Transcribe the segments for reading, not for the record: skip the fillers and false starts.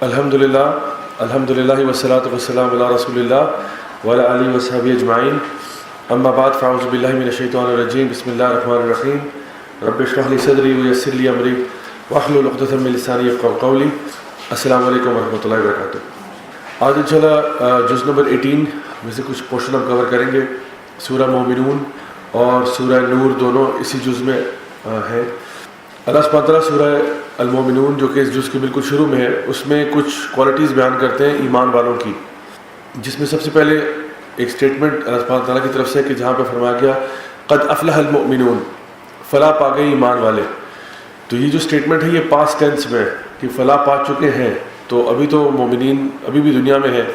الحمدللہ والصلاۃ والسلام علی رسول اللہ وعلی آلہ وصحبہ اجمعین، اما بعد فاعوذ باللہ من الشیطان الرجیم، بسم اللہ الرحمن الرحیم، رب اشرح لی صدری ویسر لی امری واحلل عقدۃ من لسانی یفقہوا قولی۔ السلام علیکم ورحمۃ اللہ وبرکاتہ۔ آج انشاءاللہ جز نمبر 18 میں سے کچھ پورشن ہم کور کریں گے۔ سورہ مومنون اور سورہ نور دونوں اسی جز میں ہیں۔ اللہ سبحانہ تعالیٰ سورہ المومنون جو کہ اس جز کے بالکل شروع میں ہے، اس میں کچھ کوالٹیز بیان کرتے ہیں ایمان والوں کی، جس میں سب سے پہلے ایک سٹیٹمنٹ اللہ سبحانہ تعالیٰ کی طرف سے کہ جہاں پہ فرمایا گیا قد افلح المؤمنون، فلاح پا گئے ایمان والے۔ تو یہ جو سٹیٹمنٹ ہے یہ پاسٹ ٹینس میں کہ فلاح پا چکے ہیں، تو ابھی تو مومنین ابھی بھی دنیا میں ہیں،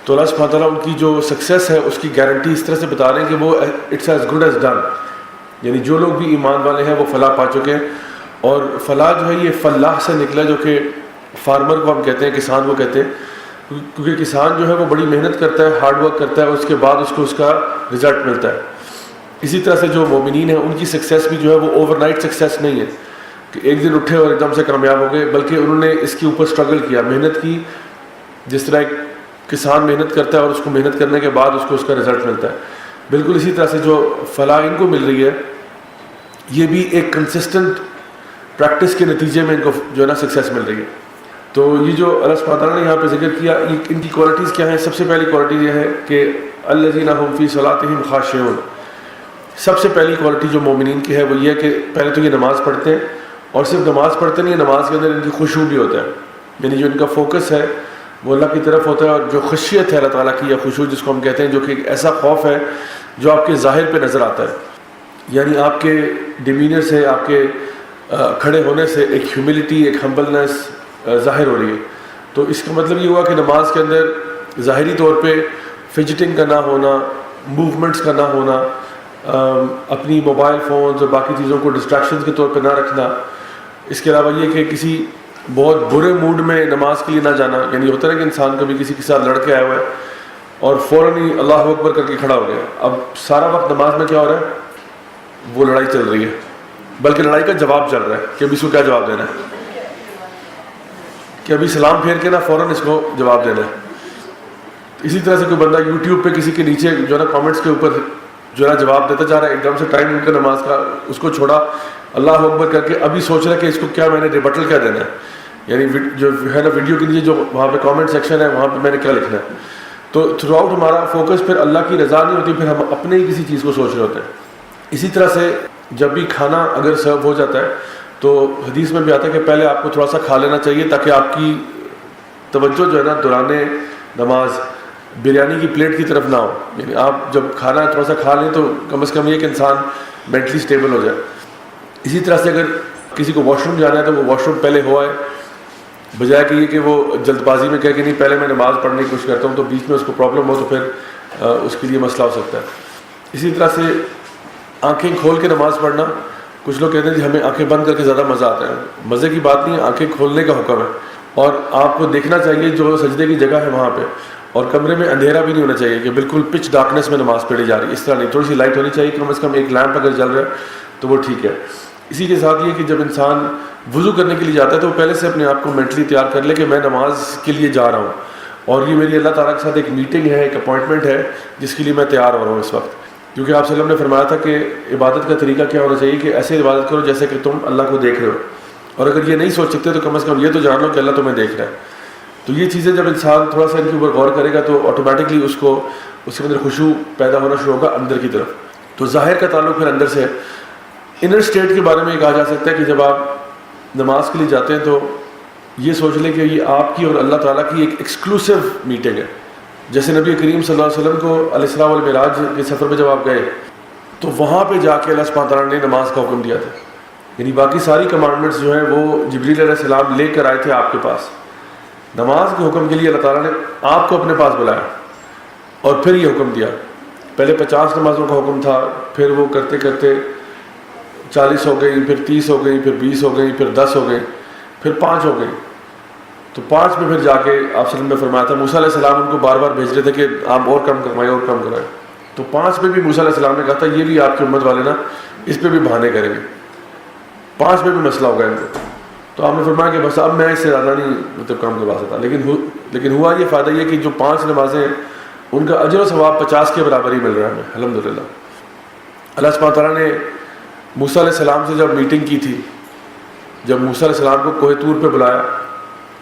تو اللہ سبحانہ تعالیٰ ان کی جو سکسیس ہے اس کی گارنٹی اس طرح سے بتا رہے ہیں کہ وہ it's as good as done, یعنی جو لوگ بھی ایمان والے ہیں وہ فلاح پا چکے ہیں۔ اور فلاح جو ہے یہ فلاح سے نکلا، جو کہ فارمر کو ہم کہتے ہیں، کسان کو کہتے ہیں، کیونکہ کسان جو ہے وہ بڑی محنت کرتا ہے، ہارڈ ورک کرتا ہے، اور اس کے بعد اس کو اس کا رزلٹ ملتا ہے۔ اسی طرح سے جو مومنین ہیں ان کی سکسیس بھی جو ہے وہ اوور نائٹ سکسیس نہیں ہے کہ ایک دن اٹھے اور ایک دم سے کامیاب ہو گئے، بلکہ انہوں نے اس کے اوپر اسٹرگل کیا، محنت کی۔ جس طرح ایک کسان محنت کرتا ہے اور اس کو محنت کرنے کے بعد اس کو اس کا رزلٹ ملتا ہے، بالکل اسی طرح سے جو فلاح ان کو مل رہی ہے یہ بھی ایک کنسسٹنٹ پریکٹس کے نتیجے میں ان کو جو ہے نا سکسیس مل رہی ہے۔ تو یہ جو اللہ سبحانہ تعالیٰ نے یہاں پہ ذکر کیا، ان کی کوالٹیز کیا ہیں؟ سب سے پہلی کوالٹی یہ ہے کہ الذین هم فی صلاتہم خاشعون۔ سب سے پہلی کوالٹی جو مومنین کی ہے وہ یہ ہے کہ پہلے تو یہ نماز پڑھتے ہیں، اور صرف نماز پڑھتے نہیں، نماز کے اندر ان کی خشوع بھی ہوتا ہے، یعنی جو ان کا فوکس ہے وہ اللہ کی طرف ہوتا ہے، اور جو خشیت ہے اللہ تعالیٰ کی یا خشوع جس کو ہم کہتے ہیں، جو کہ ایک ایسا خوف ہے جو آپ کے ظاہر پہ نظر آتا ہے، یعنی آپ کے ڈیمینر سے، آپ کے کھڑے ہونے سے ایک ہیوملٹی، ایک ہمبلنس ظاہر ہو رہی ہے۔ تو اس کا مطلب یہ ہوا کہ نماز کے اندر ظاہری طور پہ فجٹنگ کا نہ ہونا، موومنٹس کا نہ ہونا، اپنی موبائل فونز اور باقی چیزوں کو ڈسٹریکشنز کے طور پہ نہ رکھنا، اس کے علاوہ یہ کہ کسی بہت برے موڈ میں نماز کے لیے نہ جانا، یعنی ہوتا ہے کہ انسان کبھی کسی کے ساتھ لڑ کے آیا ہوا ہے اور فوراً ہی اللہ اکبر کر کے کھڑا ہو گیا، اب سارا وقت نماز میں کیا ہو رہا ہے؟ وہ لڑائی چل رہی ہے، بلکہ لڑائی کا جواب چل رہا ہے کہ ابھی اس کو کیا جواب دینا ہے، کہ ابھی سلام پھیر کے نا فوراً اس کو جواب دینا ہے۔ اسی طرح سے کوئی بندہ یوٹیوب پہ کسی کے نیچے جو ہے نا کامنٹس کے اوپر جو ہے نا جواب دیتا جا رہا ہے، ایک دم سے ٹائم ان کا نماز کا اس کو چھوڑا، اللہ اکبر کر کے ابھی سوچ رہا ہے کہ اس کو کیا میں نے ریبٹل کیا دینا ہے، یعنی جو ہے نا ویڈیو کے نیچے جو وہاں پہ کامنٹ سیکشن ہے وہاں پہ میں نے کیا لکھنا ہے۔ تو تھرو آؤٹ ہمارا فوکس پھر اللہ کی رضا نہیں ہوتی، پھر ہم اپنے ہی کسی چیز کو سوچ رہے ہوتے ہیں۔ اسی طرح سے جب بھی کھانا اگر سرو ہو جاتا ہے تو حدیث میں بھی آتا ہے کہ پہلے آپ کو تھوڑا سا کھا لینا چاہیے تاکہ آپ کی توجہ جو ہے نا دوران نماز بریانی کی پلیٹ کی طرف نہ ہو، یعنی آپ جب کھانا تھوڑا سا کھا لیں تو کم از کم یہ کہ انسان مینٹلی اسٹیبل ہو جائے۔ اسی طرح سے اگر کسی کو واش روم جانا ہے تو وہ واش روم پہلے ہوا ہے، بجائے کہ یہ کہ وہ جلد بازی میں کہے کہ نہیں پہلے میں نماز پڑھنے کی کوشش کرتا ہوں، تو بیچ میں اس کو پرابلم ہو تو پھر اس کے لیے مسئلہ ہو سکتا ہے۔ اسی طرح سے آنکھیں کھول کے نماز پڑھنا، کچھ لوگ کہتے ہیں کہ ہمیں آنکھیں بند کر کے زیادہ مزہ آتا ہے، مزے کی بات نہیں ہے، آنکھیں کھولنے کا حکم ہے، اور آپ کو دیکھنا چاہیے جو سجدے کی جگہ ہے وہاں پہ، اور کمرے میں اندھیرا بھی نہیں ہونا چاہیے کہ بالکل پچ ڈارکنیس میں نماز پڑھی جا رہی ہے، اس طرح نہیں، تھوڑی سی لائٹ ہونی چاہیے، کم از کم ایک لیمپ اگر جل رہا ہے تو وہ ٹھیک ہے۔ اسی کے ساتھ یہ کہ جب انسان وضو کرنے کے لیے جاتا ہے تو وہ پہلے سے اپنے آپ کو مینٹلی تیار کر لے کہ میں نماز کے لیے جا رہا ہوں، اور یہ میری اللہ تعالیٰ کے ساتھ ایک میٹنگ ہے، ایک اپوائنٹمنٹ ہے جس کے لیے میں تیار ہو رہا ہوں اس وقت، کیونکہ آپ صلی اللہ علیہ وسلم نے فرمایا تھا کہ عبادت کا طریقہ کیا ہونا چاہیے کہ ایسے عبادت کرو جیسے کہ تم اللہ کو دیکھ رہے ہو، اور اگر یہ نہیں سوچ سکتے تو کم از کم یہ تو جان لو کہ اللہ تمہیں دیکھ رہا ہے۔ تو یہ چیزیں جب انسان تھوڑا سا ان کے اوپر غور کرے گا تو آٹومیٹکلی اس کو اس کے اندر خشوع پیدا ہونا شروع ہوگا اندر کی طرف۔ تو ظاہر کا تعلق پھر اندر سے ہے۔ انر اسٹیٹ کے بارے میں یہ کہا جا سکتا ہے کہ جب آپ نماز کے لیے جاتے ہیں تو یہ سوچ لیں کہ یہ آپ کی اور اللہ تعالیٰ کی ایک ایکسکلوسیو میٹنگ ہے، جیسے نبی کریم صلی اللہ علیہ وسلم کو علیہ السلام والمعراج کے سفر میں جب آپ گئے تو وہاں پہ جا کے اللہ سبحانہ تعالیٰ نے نماز کا حکم دیا تھا، یعنی باقی ساری کمانڈمنٹس جو ہیں وہ جبریل علیہ السلام لے کر آئے تھے آپ کے پاس، نماز کے حکم کے لیے اللہ تعالیٰ نے آپ کو اپنے پاس بلایا اور پھر یہ حکم دیا۔ پہلے 50 نمازوں کا حکم تھا، پھر وہ کرتے کرتے 40 ہو گئی، پھر 30 ہو گئی، پھر 20 ہو گئی، پھر 10 ہو گئی، پھر 5 ہو گئی۔ تو 5 میں پھر جا کے آپ صلی اللہ علیہ وسلم نے فرمایا تھا، موسیٰ علیہ السلام ان کو بار بار بھیج رہے تھے کہ آپ اور کم کروائیں اور کم کروائیں، تو 5 میں بھی موسیٰ علیہ السلام نے کہا تھا یہ بھی آپ کی امت والے نا اس پہ بھی بہانے کریں گے، 5 میں بھی مسئلہ ہوگا ان کو۔ تو آپ نے فرمایا کہ بس اب میں اس سے زیادہ نہیں مطلب کام کروا سکتا. لیکن ہوا یہ فائدہ یہ کہ جو 5 نمازیں ہیں ان کا اجر و ثواب 50 کے برابر ہی مل رہا ہے ہمیں الحمدللہ. اللہ سبحانہ تعالیٰ نے موسیٰ علیہ السلام سے جب میٹنگ کی تھی, جب موسیٰ علیہ السلام کو کوہ طور پہ بلایا,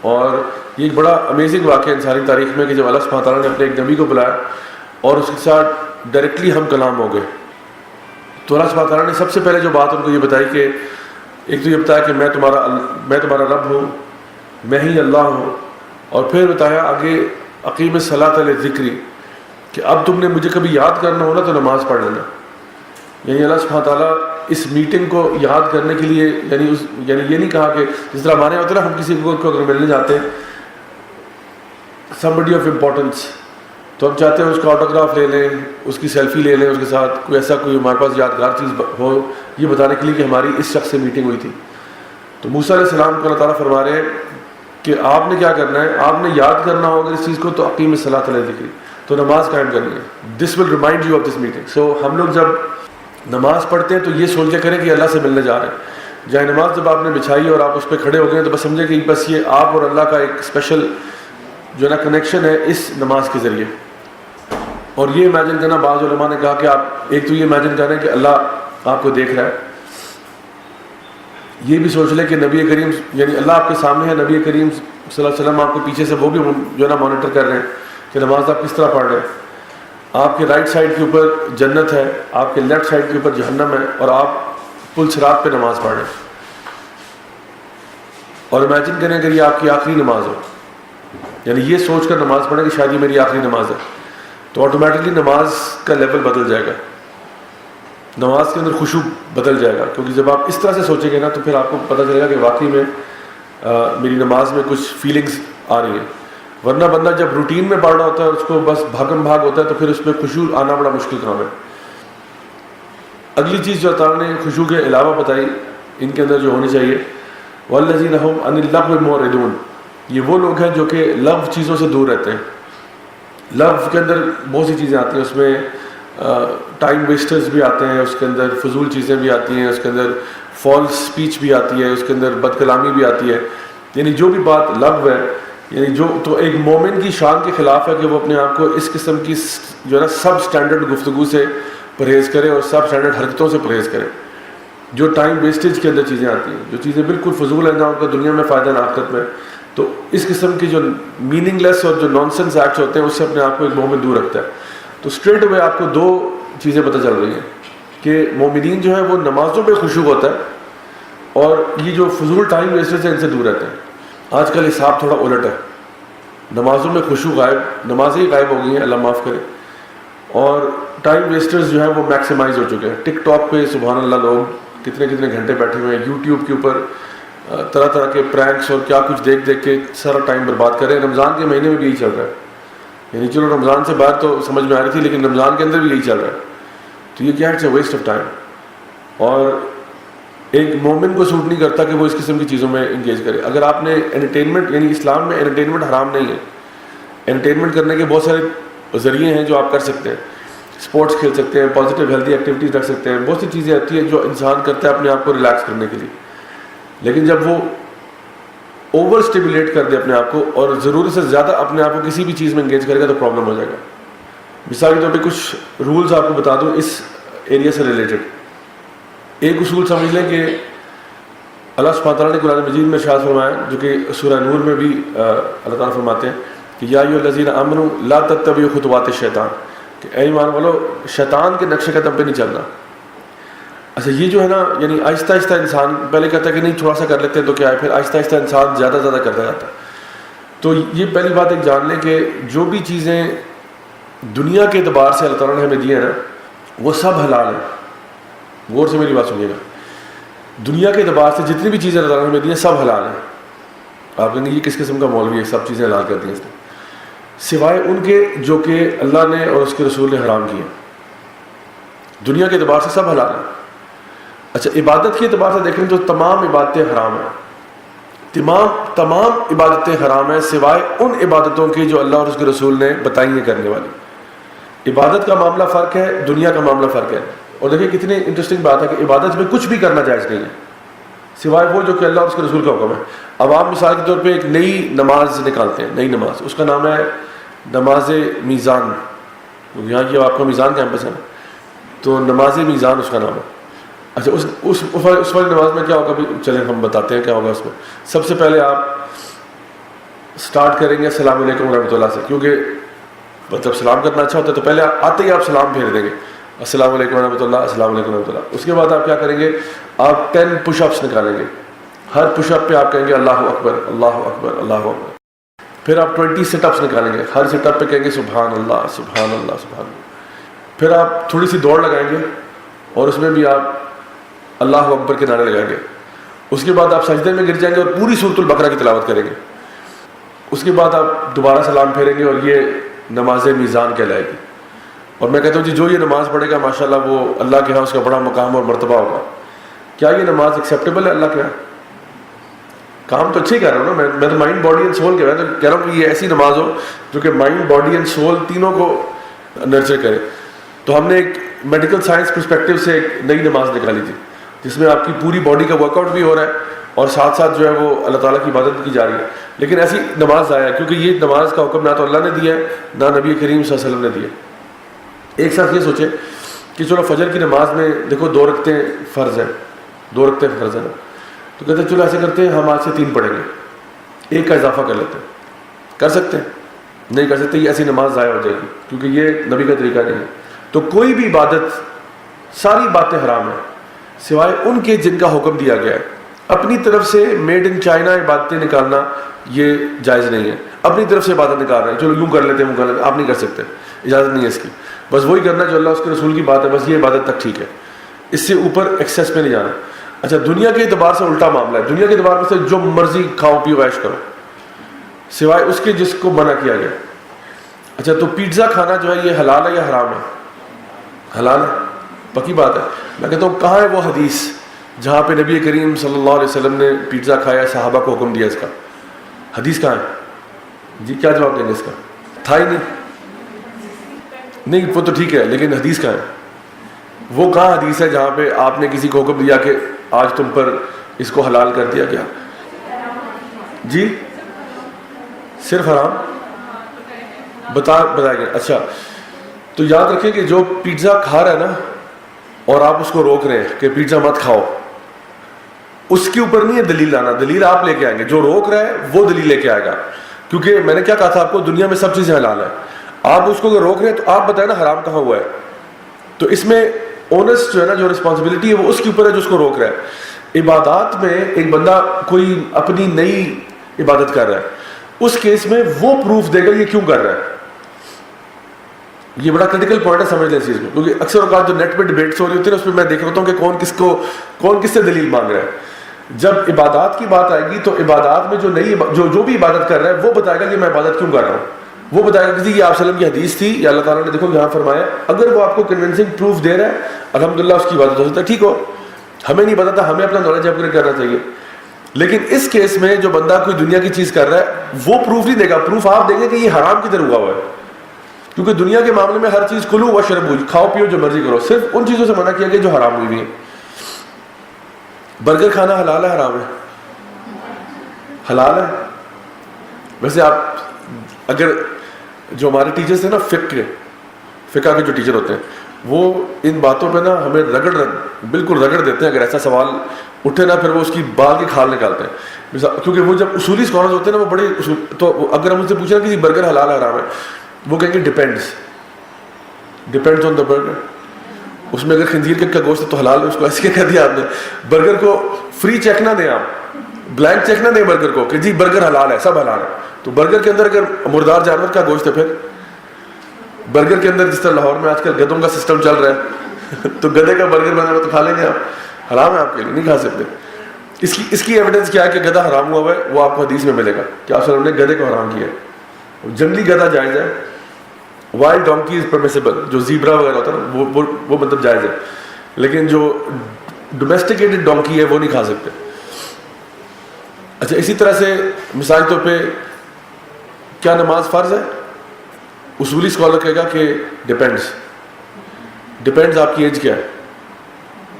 اور یہ ایک بڑا امیزنگ واقعہ انسانی تاریخ میں کہ جب اللہ سبحانہ تعالیٰ نے اپنے ایک نبی کو بلایا اور اس کے ساتھ ڈائریکٹلی ہم کلام ہو گئے, تو اللہ سبحانہ تعالیٰ نے سب سے پہلے جو بات ان کو یہ بتائی کہ ایک تو یہ بتایا کہ میں تمہارا رب ہوں, میں ہی اللہ ہوں, اور پھر بتایا آگے اقیم الصلاۃ لذکری کہ اب تم نے مجھے کبھی یاد کرنا ہونا تو نماز پڑھ لینا. یعنی اللہ سبحانہ تعالیٰ اس میٹنگ کو یاد کرنے کے لیے یعنی یہ نہیں کہا کہ جس طرح ہمارے ہوتا ہے نا, ہم کسی کو اگر ملنے جاتے ہیں somebody of importance تو ہم چاہتے ہیں اس کا آٹوگراف لے لیں, اس کی سیلفی لے لیں اس کے ساتھ, کوئی ایسا کوئی ہمارے پاس یادگار چیز ہو, یہ بتانے کے لیے کہ ہماری اس شخص سے میٹنگ ہوئی تھی. تو موسیٰ علیہ السلام کو اللہ تعالیٰ فرما رہے ہیں کہ آپ نے کیا کرنا ہے, آپ نے یاد کرنا ہوگا اس چیز کو تو اقیم الصلاۃ لذکری, تو نماز قائم کرنی ہے. This will remind you of this meeting. So ہم لوگ جب نماز پڑھتے ہیں تو یہ سوچ کے کریں کہ اللہ سے ملنے جا رہے ہیں. جائے نماز جب آپ نے بچھائی اور آپ اس پہ کھڑے ہو گئے تو بس سمجھیں کہ بس یہ آپ اور اللہ کا ایک اسپیشل جو ہے نا کنیکشن ہے اس نماز کے ذریعے. اور یہ امیجن کرنا, بعض علماء نے کہا کہ آپ ایک تو یہ امیجن کریں کہ اللہ آپ کو دیکھ رہا ہے, یہ بھی سوچ لیں کہ نبی کریم یعنی اللہ آپ کے سامنے ہے, نبی کریم صلی اللہ علیہ وسلم آپ کو پیچھے سے وہ بھی جو ہے نا مانیٹر کر رہے ہیں کہ نماز آپ کس طرح پڑھ رہے ہیں. آپ کے رائٹ سائڈ کے اوپر جنت ہے, آپ کے لیفٹ سائڈ کے اوپر جہنم ہے, اور آپ پل صراط پہ نماز پڑھ رہے ہیں. اور امیجن کریں اگر یہ آپ کی آخری نماز ہو, یعنی یہ سوچ کر نماز پڑھیں کہ شاید یہ میری آخری نماز ہے, تو آٹومیٹکلی نماز کا لیول بدل جائے گا, نماز کے اندر خشوع بدل جائے گا. کیونکہ جب آپ اس طرح سے سوچیں گے نا تو پھر آپ کو پتہ چلے گا کہ واقعی میں میری نماز میں کچھ فیلنگز آ رہی ہیں. ورنہ بندہ جب روٹین میں پڑھ رہا ہوتا ہے اور اس کو بس بھاگم بھاگ ہوتا ہے تو پھر اس میں خشوع آنا بڑا مشکل کام ہے. اگلی چیز جو تعالیٰ نے خشوع کے علاوہ بتائی ان کے اندر جو ہونی چاہیے, والذین هم عن اللغو معرضون, یہ وہ لوگ ہیں جو کہ لغو چیزوں سے دور رہتے ہیں. لغو کے اندر بہت سی چیزیں آتی ہیں, اس میں ٹائم ویسٹرز بھی آتے ہیں, اس کے اندر فضول چیزیں بھی آتی ہیں, اس کے اندر فالس اسپیچ بھی آتی ہے, اس کے اندر بد کلامی بھی آتی ہے. یعنی جو بھی بات لغو ہے, یعنی جو تو ایک مومن کی شان کے خلاف ہے کہ وہ اپنے آپ کو اس قسم کی جو ہے نا سب اسٹینڈرڈ گفتگو سے پرہیز کرے اور سب اسٹینڈرڈ حرکتوں سے پرہیز کرے. جو ٹائم ویسٹیج کے اندر چیزیں آتی ہیں, جو چیزیں بالکل فضول ہیں, نہ ان کا دنیا میں فائدہ نہ آخرت میں, تو اس قسم کی جو میننگ لیس اور جو نان سینس ایکٹس ہوتے ہیں اس سے اپنے آپ کو ایک مومن دور رکھتا ہے. تو اسٹریٹ اوے آپ کو 2 چیزیں پتہ چل رہی ہیں کہ مومنین جو ہے وہ نمازوں پہ خشوع ہوتا ہے, اور یہ جو فضول ٹائم ویسٹرز ہیں ان سے دور رہتے ہیں. آج کل حساب تھوڑا الٹ ہے, نمازوں میں خشوع غائب, نمازیں ہی غائب ہو گئی ہیں, اللہ معاف کرے, اور ٹائم ویسٹرز جو ہیں وہ میکسیمائز ہو چکے ہیں. ٹک ٹاک پہ سبحان اللہ لوگ کتنے گھنٹے بیٹھے ہوئے ہیں, یوٹیوب کے اوپر طرح طرح کے پرینکس اور کیا کچھ دیکھ کے سارا ٹائم برباد کر رہے ہیں. رمضان کے مہینے میں بھی یہی چل رہا ہے, یعنی چلو رمضان سے بعد تو سمجھ میں آ رہی تھی, لیکن رمضان کے اندر بھی یہی چل رہا ہے. تو یہ کیا ہے, it's a waste of time. اور ایک مومن کو سوٹ نہیں کرتا کہ وہ اس قسم کی چیزوں میں انگیج کرے. اگر آپ نے انٹرٹینمنٹ, یعنی اسلام میں انٹرٹینمنٹ حرام نہیں ہے, انٹرٹینمنٹ کرنے کے بہت سارے ذریعے ہیں جو آپ کر سکتے ہیں. اسپورٹس کھیل سکتے ہیں, پازیٹیو ہیلتھی ایکٹیویٹیز رکھ سکتے ہیں, بہت سی چیزیں آتی ہیں جو انسان کرتا ہے اپنے آپ کو ریلیکس کرنے کے لیے. لیکن جب وہ اوور اسٹیبولیٹ کر دے اپنے آپ کو اور ضرورت سے زیادہ اپنے آپ کو کسی بھی چیز میں انگیج کرے گا تو پرابلم ہو جائے گا. مثال کے طور پہ کچھ رولز آپ کو بتا دوں اس ایریا سے ریلیٹڈ. ایک اصول سمجھ لیں کہ اللہ سبحانہ تعالیٰ نے قرآن مجید میں ارشاد فرمایا, جو کہ سورہ نور میں بھی اللہ تعالیٰ فرماتے ہیں کہ یا ایھا الذین آمنوا لا تتبعوا خطوات الشیطان, کہ اے ایمان والو شیطان کے نقش قدم پہ نہیں چلنا. اچھا یہ جو ہے نا, یعنی آہستہ آہستہ انسان پہلے کہتا ہے کہ نہیں تھوڑا سا کر لیتے ہیں تو کیا ہے, پھر آہستہ آہستہ انسان زیادہ کرتا جاتا ہے. تو یہ پہلی بات ایک جان لیں کہ جو بھی چیزیں دنیا کے اعتبار سے اللہ تعالیٰ نے ہمیں دی ہیں نا وہ سب حلال ہیں. غور سے میری بات سنیے گا, دنیا کے اعتبار سے جتنی بھی چیزیں اللہ تعالیٰ نے ہمیں دی ہیں سب حلال ہیں. آپ کہیں گے یہ کس قسم کا مولوی ہے, سب چیزیں حلال کر دی ہیں اس نے, سوائے ان کے جو کہ اللہ نے اور اس کے رسول نے حرام کیے. دنیا کے اعتبار سے سب حلال ہیں. اچھا عبادت کے اعتبار سے دیکھیں تو تمام عبادتیں حرام ہیں, تمام عبادتیں حرام ہیں سوائے ان عبادتوں کی جو اللہ اور اس کے رسول نے بتائی ہیں کرنے والی. عبادت کا معاملہ فرق ہے, دنیا کا معاملہ فرق ہے. اور دیکھیں کتنی انٹرسٹنگ بات ہے کہ عبادت میں کچھ بھی کرنا جائز نہیں ہے. سوائے وہ جو کہ اللہ اور اس کے رسول کا حکم ہے. اب آپ مثال کے طور پہ ایک نئی نماز نکالتے ہیں, نئی نماز, اس کا نام ہے نماز میزان. یہاں کی آپ کا میزان کیمپس ہے نا, تو نماز میزان اس کا نام ہے. اچھا اس والی نماز میں کیا ہوگا, چلیں ہم بتاتے ہیں کیا ہوگا اس میں. سب سے پہلے آپ سٹارٹ کریں گے السلام علیکم ورحمۃ اللہ سے, کیونکہ مطلب سلام کرنا اچھا ہوتا ہے, تو پہلے آتے ہی آپ سلام پھیر دیں گے, السلام علیکم ورحمۃ اللہ, السلام علیکم ورحمۃ اللہ. اس کے بعد آپ کیا کریں گے, آپ 10 پش اپس نکالیں گے. ہر پش اپ پہ آپ کہیں گے اللہ اکبر اللہ اکبر اللہ اکبر. پھر آپ 20 سٹ اپس نکالیں گے, ہر سٹ اپ پہ کہیں گے سبحان اللہ سبحان اللہ سبحان اللہ. پھر آپ تھوڑی سی دوڑ لگائیں گے اور اس میں بھی آپ اللہ اکبر کے نعرے لگائیں گے. اس کے بعد آپ سجدے میں گر جائیں گے اور پوری سورۃ البقرہ کی تلاوت کریں گے. اس کے بعد آپ دوبارہ سلام پھیریں گے, اور یہ نماز میزان کہلائے گی. اور میں کہتا ہوں جی جو یہ نماز پڑھے گا ماشاءاللہ وہ اللہ کے ہاں اس کا بڑا مقام اور مرتبہ ہوگا. کیا یہ نماز ایکسیپٹیبل ہے اللہ کے ہاں؟ کام تو اچھے کر رہا ہوں نا میں تو مائنڈ باڈی اینڈ سول کے, میں تو کہہ رہا ہوں کہ یہ ایسی نماز ہو جو کہ مائنڈ باڈی اینڈ سول تینوں کو نرچر کرے. تو ہم نے ایک میڈیکل سائنس پرسپیکٹو سے ایک نئی نماز نکالی تھی, جس میں آپ کی پوری باڈی کا ورک آؤٹ بھی ہو رہا ہے اور ساتھ ساتھ جو ہے وہ اللہ تعالیٰ کی عبادت کی جا رہی ہے. لیکن ایسی نماز آیا کیونکہ یہ نماز کا حکم نہ تو اللہ نے دیا ہے نہ نبی کریم صلی اللہ علیہ وسلم نے دیا. ایک ساتھ یہ سوچے کہ چلو فجر کی نماز میں دیکھو 2 رکعتیں فرض ہیں, 2 رکعتیں فرض ہیں نا, تو کہتے ہیں چلو ایسے کرتے ہیں ہم آج سے 3 پڑھیں گے, 1 کا اضافہ کر لیتے ہیں. کر سکتے ہیں؟ نہیں کر سکتے, یہ ایسی نماز ضائع ہو جائے گی کیونکہ یہ نبی کا طریقہ نہیں ہے. تو کوئی بھی عبادت, ساری باتیں حرام ہیں سوائے ان کے جن کا حکم دیا گیا ہے. اپنی طرف سے میڈ ان چائنا عبادتیں نکالنا یہ جائز نہیں ہے. اپنی طرف سے عبادت نکال رہے ہیں, چلو یوں کر لیتے ہیں وہ کر لیتے ہیں, آپ نہیں کر سکتے, اجازت نہیں ہے اس کی. بس وہی کرنا جو اللہ اس کے رسول کی بات ہے, بس یہ عبادت تک ٹھیک ہے, اس سے اوپر ایکسیس میں نہیں جانا. اچھا دنیا کے اعتبار سے الٹا معاملہ ہے, دنیا کے اعتبار میں سے جو مرضی کھاؤ پیو عیش کرو سوائے اس کے جس کو منع کیا گیا. اچھا تو پیزا کھانا جو ہے یہ حلال ہے یا حرام ہے؟ حلال ہے, پکی بات ہے. میں کہتا ہوں کہاں ہے وہ حدیث جہاں پہ نبی کریم صلی اللہ علیہ وسلم نے پیزا کھایا, صحابہ کو حکم دیا اس کا؟ حدیث کہاں ہے جی؟ کیا جواب دیں گے اس کا؟ تھا ہی نہیں, وہ تو ٹھیک ہے, لیکن حدیث کہاں ہے؟ وہ کہاں حدیث ہے جہاں پہ آپ نے کسی کو حکم دیا کہ آج تم پر اس کو حلال کر دیا گیا؟ جی صرف حرام بتایا گیا. اچھا تو یاد رکھیں کہ جو پیزا کھا رہا ہے نا اور آپ اس کو روک رہے ہیں کہ پیزا مت کھاؤ, اس کے اوپر نہیں ہے دلیل لانا, دلیل آپ لے کے آئیں گے. جو روک رہا ہے وہ دلیل لے کے آئے گا, کیونکہ میں نے کیا کہا تھا آپ کو, دنیا میں سب چیزیں حلال ہے. آپ اس کو اگر روک رہے ہیں تو آپ بتائیں نا حرام کہاں ہوا ہے. تو اس میں اونس جو ہے نا, جو رسپانسبلٹی ہے وہ اس کے اوپر ہے جو اس کو روک رہا ہے. عبادات میں ایک بندہ کوئی اپنی نئی عبادت کر رہا ہے, اس کیس میں وہ پروف دے گا یہ کیوں کر رہا ہے. یہ بڑا کریٹیکل پوائنٹ ہے, سمجھ لیں اس چیز کو, کیونکہ اکثر اوقات جو نیٹ پہ ڈبیٹس ہو رہی ہوتی ہے اس پہ میں دیکھ رہا ہوں کہ کون کس سے دلیل مانگ رہا ہے. جب عبادات کی بات آئے گی تو عبادات میں جو بھی عبادت کر رہا ہے وہ بتائے گا کہ میں عبادت کیوں کر رہا ہوں. وہ بتائے گا کہ جی یہ آپ وسلم کی حدیث تھی یا اللہ تعالیٰ نے دیکھو یہاں فرمایا. اگر وہ آپ کو کنونسنگ پروف دے رہا ہے الحمدللہ اس کی عبادت ہو سکتا ہے, ٹھیک ہو. ہمیں نہیں پتا تھا, ہمیں اپنا نالج اپ گریڈ کرنا چاہیے. لیکن اس کیس میں جو بندہ کوئی دنیا کی چیز کر رہا ہے وہ پروف نہیں دے گا, پروف آپ دیں گے کہ یہ حرام کی طرح ہوا ہوا ہے. کیونکہ دنیا کے معاملے میں ہر چیز کلو وشربو, کھاؤ پیو جو مرضی کرو, صرف ان چیزوں سے منع کیا گیا جو حرام ہوئی ہیں. برگر کھانا حلال ہے حرام ہے؟ حلال ہے. ویسے آپ اگر جو ہمارے ٹیچرز تھے نا فقہ کے جو ٹیچر ہوتے ہیں وہ ان باتوں پہ نا ہمیں بالکل رگڑ دیتے ہیں. اگر ایسا سوال اٹھے نا پھر وہ اس کی بال کی کھال نکالتے ہیں, کیونکہ وہ جب اصولی اسکالرز ہوتے ہیں نا وہ بڑے تو اگر ہم ان سے پوچھیں کہ برگر حلال ہے حرام ہے, وہ کہیں گے ڈپینڈز آن دا برگر. اس میں اگر خنزیر کا گوشت ہے تو حلال ہے, اس کو ایسے کیا کہہ دیا آپ نے. برگر کو فری چیک نہ دیں, آپ بلینک چیک نہ دیں برگر کو کہ جی برگر حلال ہے, سب حلال ہے. تو برگر کے اندر اگر مردار جانور کا گوشت ہے, پھر برگر کے اندر جس طرح لاہور میں آج کل گدھوں کا سسٹم چل رہا ہے تو گدھے کا برگر بنا تو کھا لیں گے آپ, حرام ہے آپ کے لیے, نہیں کھا سکتے. اس کی ایویڈنس کیا ہے کہ گدھا حرام ہوا ہے, وہ آپ کو حدیث میں ملے گا کہ آپ نے گدھے کو حرام کیا ہے. جنگلی گدھا جائز ہے, وائلڈ ڈونکی از پرمیسیبل, جو زیبرا وغیرہ ہوتا ہے نا وہ مطلب جائز ہے, لیکن جو ڈومیسٹیکیٹڈ ڈونکی ہے وہ نہیں کھا سکتے. اچھا اسی طرح سے مثال طور پہ کیا نماز فرض ہے؟ اصولی اسکالر کہے گا کہ ڈپینڈز آپ کی ایج کیا ہے,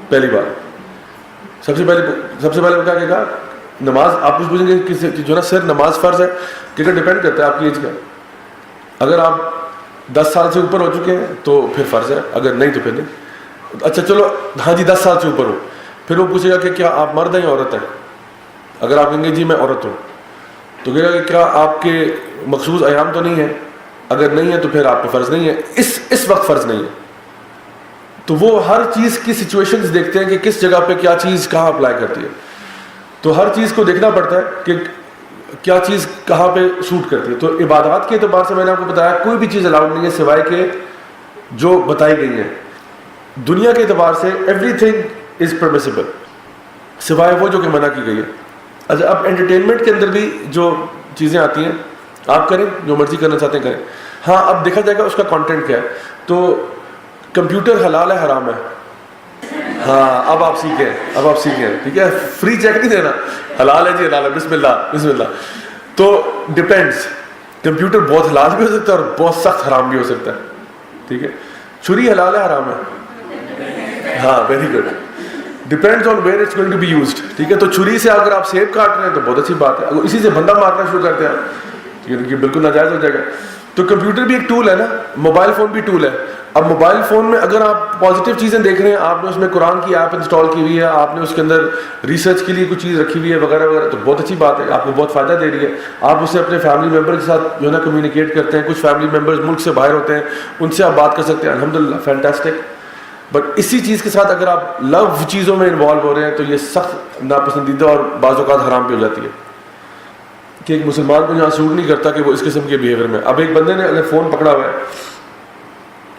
پہلی بات. سب سے پہلے وہ کیا کہا؟ نماز. آپ کچھ پوچھیں گے کہ جو نا سر نماز فرض ہے کہ ڈپینڈ کرتا ہے آپ کی ایج کا. اگر آپ 10 سال سے اوپر ہو چکے ہیں تو پھر فرض ہے, اگر نہیں تو پھر نہیں. اچھا چلو ہاں جی 10 سال سے اوپر ہو, پھر وہ پوچھے گا کہ کیا آپ مرد ہیں یا عورت ہیں. اگر آپ کہیں گے جی میں عورت ہوں تو کہے گا کہ کیا آپ کے مخصوص ایام تو نہیں ہے, اگر نہیں ہے تو پھر آپ پہ فرض نہیں ہے, اس وقت فرض نہیں ہے. تو وہ ہر چیز کی سچویشنز دیکھتے ہیں کہ کس جگہ پہ کیا چیز کہاں اپلائی کرتی ہے. تو ہر چیز کو دیکھنا پڑتا ہے کہ کیا چیز کہاں پہ سوٹ کرتی ہے. تو عبادات کے اعتبار سے میں نے آپ کو بتایا کوئی بھی چیز الاؤڈ نہیں ہے سوائے کہ جو بتائی گئی ہیں. دنیا کے اعتبار سے ایوری تھنگ از پرمیسیبل سوائے وہ جو کہ منع کی گئی ہے. اچھا اب انٹرٹینمنٹ کے اندر بھی جو چیزیں آتی ہیں آپ کریں, جو مرضی کرنا چاہتے ہیں کریں. ہاں اب دیکھا جائے گا اس کا کانٹینٹ کیا ہے. تو کمپیوٹر حلال ہے حرام ہے؟ ہاں اب آپ سیکھیں ٹھیک ہے, فری چیک نہیں دینا, حلال ہے جی حلال ہے, بسم اللہ. تو ڈپینڈس, کمپیوٹر بہت حلال بھی ہو سکتا ہے اور بہت سخت حرام بھی ہو سکتا ہے. ٹھیک ہے, چھری حلال ہے حرام ہے؟ ہاں very good, depends on where it's going to be used. ٹھیک ہے, تو چھری سے اگر آپ سیب کاٹ رہے ہیں تو بہت اچھی بات ہے, اگر اسی سے بندہ مارنا شروع کرتے ہیں یہ بالکل ناجائز ہو جائے گا. تو کمپیوٹر بھی ایک ٹول ہے نا, موبائل فون بھی ٹول ہے. اب موبائل فون میں اگر آپ پازیٹیو چیزیں دیکھ رہے ہیں, آپ نے اس میں قرآن کی ایپ انسٹال کی ہوئی ہے, آپ نے اس کے اندر ریسرچ کے لیے کچھ چیز رکھی ہوئی ہے وغیرہ وغیرہ, تو بہت اچھی بات ہے, آپ کو بہت فائدہ دے رہی ہے. آپ اسے اپنے فیملی ممبر کے ساتھ جو ہے نا کمیونیکیٹ کرتے ہیں. کچھ فیملی ممبرز ملک سے باہر ہوتے ہیں, ان سے آپ بات کر سکتے ہیں, الحمدللہ فینٹاسٹک. بٹ اسی چیز کے ساتھ اگر آپ لو چیزوں میں انوالو ہو رہے ہیں تو یہ سخت ناپسندیدہ اور بعض اوقات حرام بھی ہو جاتی ہے کہ ایک مسلمان کو یہاں سوٹ نہیں کرتا کہ وہ اس قسم کے بیہیویئر میں. اب ایک بندے نے اگر فون پکڑا ہوا ہے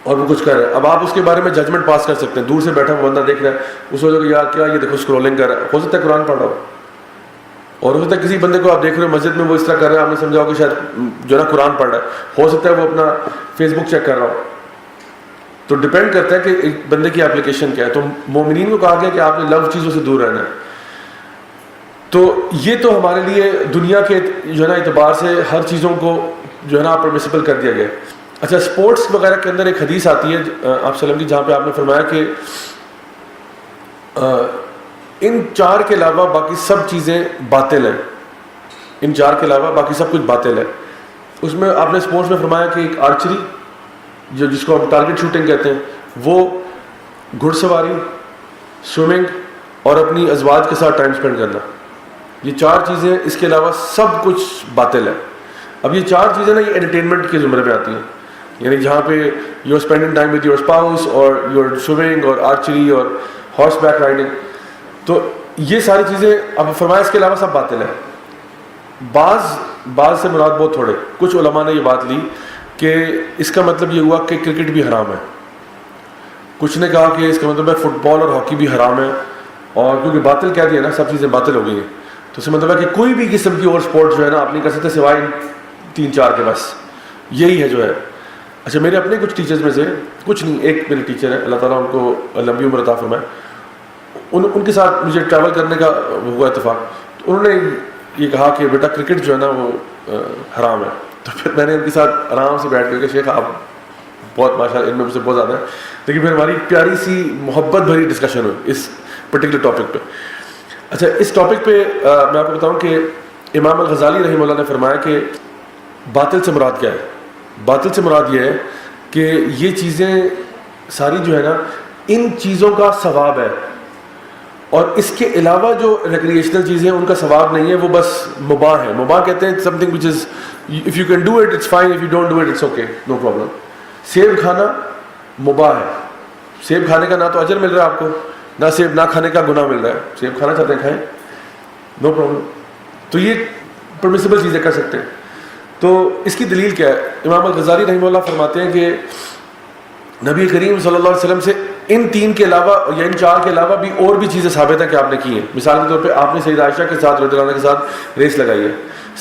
اور وہ کچھ کر رہا ہے, اب آپ اس کے بارے میں ججمنٹ پاس کر سکتے ہیں. دور سے بیٹھا ہوا بندہ دیکھ رہا ہے, اس وجہ کہ یار کیا یہ دیکھو اسکرولنگ کر رہا ہے, ہو سکتا ہے قرآن پڑھ رہا ہو, اور ہو سکتا ہے کسی بندے کو آپ دیکھ رہے ہو مسجد میں وہ اس طرح کر رہا ہے, آپ نے سمجھا ہو کہ شاید جو ہے نا قرآن پڑھ رہا ہے, ہو سکتا ہے وہ اپنا فیس بک چیک کر رہا ہو. تو ڈپینڈ کرتا ہے کہ ایک بندے کی اپلیکیشن کیا ہے. تو مومنین کو کہا گیا کہ آپ نے لو چیزوں سے دور رہنا ہے. تو یہ تو ہمارے لیے دنیا کے جو ہے نا اعتبار سے ہر چیزوں کو جو ہے نا پرمیسیبل کر دیا گیا. اچھا اسپورٹس وغیرہ کے اندر ایک حدیث آتی ہے آپ وسلم کی, جہاں پہ آپ نے فرمایا کہ ان 4 کے علاوہ باقی سب چیزیں باطل ہیں, ان 4 کے علاوہ باقی سب کچھ باطل ہے. اس میں آپ نے اسپورٹس میں فرمایا کہ ایک آرچری جو جس کو ہم ٹارگٹ شوٹنگ کہتے ہیں, وہ گھڑ سواری, سوئمنگ اور اپنی ازواج کے ساتھ ٹائم اسپینڈ کرنا, یہ 4 چیزیں, اس کے علاوہ سب کچھ باطل ہے. اب یہ 4 چیزیں نا یہ انٹرٹینمنٹ کے زمرے میں آتی ہیں, یعنی جہاں پہ you are spending time with your spouse اور یور سوئمنگ اور آرچری اور ہارس بیک رائڈنگ. تو یہ ساری چیزیں اب فرمایا اس کے علاوہ سب باطل ہے. بعض سے مراد بہت تھوڑے, کچھ علماء نے یہ بات لی کہ اس کا مطلب یہ ہوا کہ کرکٹ بھی حرام ہے. کچھ نے کہا کہ اس کا مطلب ہے فٹ بال اور ہاکی بھی حرام ہے, اور کیونکہ باطل کہہ دیا نا, سب چیزیں باطل ہو گئی ہیں, تو اس کا مطلب ہے کہ کوئی بھی قسم کی اور سپورٹ جو ہے نا آپ نہیں کر سکتے سوائے 3-4 کے, بس یہی ہے جو ہے. اچھا میرے اپنے کچھ ٹیچرز میں سے, کچھ نہیں, ایک میرے ٹیچر ہے اللہ تعالیٰ ان کو لمبی عمر عطا فرمائے, ان کے ساتھ مجھے ٹریول کرنے کا ہوا اتفاق. تو انہوں نے یہ کہا کہ بیٹا کرکٹ جو ہے نا وہ حرام ہے. تو پھر میں نے ان کے ساتھ آرام سے بیٹھ کر کے, شیخ آپ بہت ماشاء اللہ ان میں مجھ سے بہت زیادہ ہے, لیکن پھر ہماری پیاری سی محبت بھری ڈسکشن ہوئی اس پرٹیکولر ٹاپک پہ. اچھا اس ٹاپک پہ میں آپ کو بتاؤں کہ امام الغزالی رحمہ اللہ نے فرمایا کہ باطل سے مراد کیا ہے. باطل سے مراد یہ ہے کہ یہ چیزیں ساری جو ہے نا ان چیزوں کا ثواب ہے, اور اس کے علاوہ جو ریکریشنل چیزیں ہیں ان کا ثواب نہیں ہے, وہ بس مباح ہے. مباح کہتے ہیں something which is if you can do it it's fine, if you don't do it it's okay, no problem. سیب کھانا مباح ہے, سیب کھانے کا نہ تو اجر مل رہا ہے آپ کو, نہ سیب نہ کھانے کا گناہ مل رہا ہے. سیب کھانا چاہتے ہیں کھائیں, نو پرابلم. تو یہ پرمیسیبل چیزیں کر سکتے ہیں. تو اس کی دلیل کیا ہے؟ امام الغزالی رحمہ اللہ فرماتے ہیں کہ نبی کریم صلی اللہ علیہ وسلم سے ان 3 کے علاوہ یا ان 4 کے علاوہ بھی اور بھی چیزیں ثابت ہیں کہ آپ نے کی ہیں. مثال کے طور پہ آپ نے سیدہ عائشہ کے ساتھ رضی اللہ عنہا کے ساتھ ریس لگائی ہے.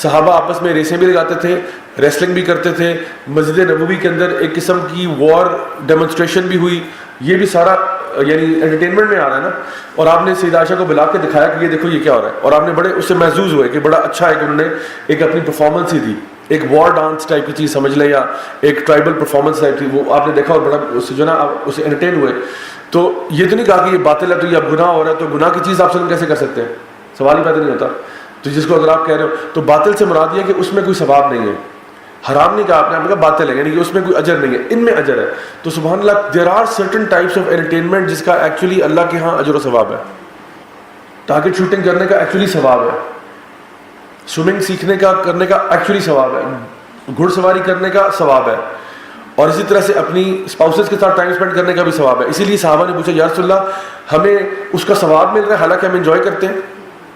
صحابہ آپس میں ریسیں بھی لگاتے تھے, ریسلنگ بھی کرتے تھے, مسجد نبوی کے اندر ایک قسم کی وار ڈیمونسٹریشن بھی ہوئی. یہ بھی سارا یعنی انٹرٹینمنٹ میں آ رہا ہے نا. اور آپ نے سیدہ عائشہ کو بلا کے دکھایا کہ یہ دیکھو یہ کیا ہو رہا ہے, اور آپ نے بڑے اس سے محظوظ ہوئے کہ بڑا اچھا ہے کہ انہوں نے ایک اپنی پرفارمنس ہی دی, ایک وار ڈانس ٹائپ کی چیز سمجھ لیں یا ایک ٹرائبل پرفارمنس ٹائپ تھی, وہ آپ نے دیکھا اور بڑا اس سے جو ہے نا اس سے انٹرٹین ہوئے. تو یہ تو نہیں کہا کہ یہ باطل ہے تو یہ اب گناہ ہو رہا ہے، تو گناہ کی چیز آپ سلم کیسے کر سکتے ہیں؟ سوال ہی پیدا نہیں ہوتا. تو جس کو اگر آپ کہہ رہے ہو تو باطل سے مراد یہ ہے کہ اس میں کوئی ثواب نہیں ہے. حرام نہیں کہا آپ نے کہا باطل ہے، یعنی کہ اس میں کوئی اجر نہیں ہے، ان میں اجر ہے. تو سبحان اللہ there are certain types of entertainment جس کا ایکچولی اللہ کے ہاں اجر و ثواب ہے. ٹارگٹ شوٹنگ کرنے کا ایکچولی ثواب ہے، سوئمنگ سیکھنے کا کرنے کا ایکچولی ثواب ہے، گھڑ سواری کرنے کا ثواب ہے، اور اسی طرح سے اپنی اسپاؤسز کے ساتھ ٹائم اسپینڈ کرنے کا بھی ثواب ہے. اسی لیے صحابہ نے پوچھا یا رسول اللہ ہمیں اس کا ثواب مل رہا ہے حالانکہ ہم انجوائے کرتے ہیں؟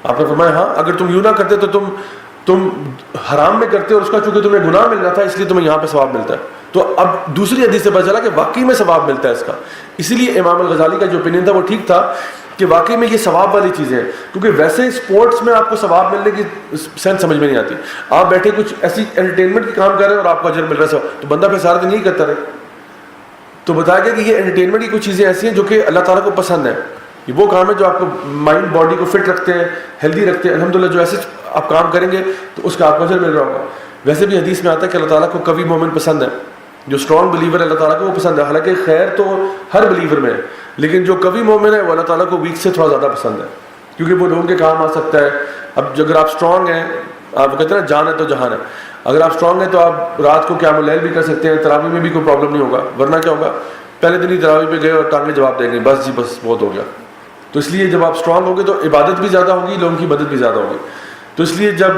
آپ نے فرمایا ہاں، اگر تم یوں نہ کرتے تو تم حرام میں کرتے اور اس کا چونکہ تمہیں گناہ مل رہا تھا اس لیے تمہیں یہاں پہ ثواب ملتا ہے. تو اب دوسری حدیث سے پتہ چلا کہ واقعی میں ثواب ملتا ہے اس کا. اسی لیے امام الغزالی کا جو اوپینین تھا وہ ٹھیک تھا کہ واقعی میں یہ ثواب والی چیزیں ہیں، کیونکہ ویسے اسپورٹس میں آپ کو ثواب ملنے کی سینس سمجھ میں نہیں آتی. آپ بیٹھے کچھ ایسی انٹرٹینمنٹ کے کام کر رہے ہیں اور آپ کو اجر مل رہا ہے تو بندہ پھر سارا دن یہی کرتا رہے. تو بتایا گیا کہ یہ انٹرٹینمنٹ کی کچھ چیزیں ایسی ہیں جو کہ اللہ تعالیٰ کو پسند ہے. یہ وہ کام ہے جو آپ کو مائنڈ باڈی کو فٹ رکھتے ہیں، ہیلدی رکھتے ہیں. الحمدللہ جو ایسے آپ کام کریں گے تو اس کا آپ کو اجر مل رہا ہوگا. ویسے بھی حدیث میں آتا ہے کہ اللہ تعالیٰ کو قوی مومن پسند ہے، جو اسٹرانگ بلیور ہے اللہ تعالیٰ کو وہ پسند ہے. حالانکہ خیر تو ہر بلیور میں ہے، لیکن جو قوی مومن ہے وہ اللہ تعالیٰ کو ویک سے تھوڑا زیادہ پسند ہے، کیونکہ وہ لوگوں کے کام آ سکتا ہے. اب اگر آپ اسٹرانگ ہیں، آپ کہتے ہیں نا جان ہے تو جہان ہے، اگر آپ اسٹرانگ ہیں تو آپ رات کو قیام اللیل بھی کر سکتے ہیں، تراویح میں بھی کوئی پرابلم نہیں ہوگا. ورنہ کیا ہوگا، پہلے دن ہی تراویح پہ گئے اور ٹانگیں جواب دیں گے، بس جی بس بہت ہو گیا. تو اس لیے جب آپ اسٹرانگ ہوگے تو عبادت بھی زیادہ ہوگی، لوگوں کی مدد بھی زیادہ ہوگی. تو اس لیے جب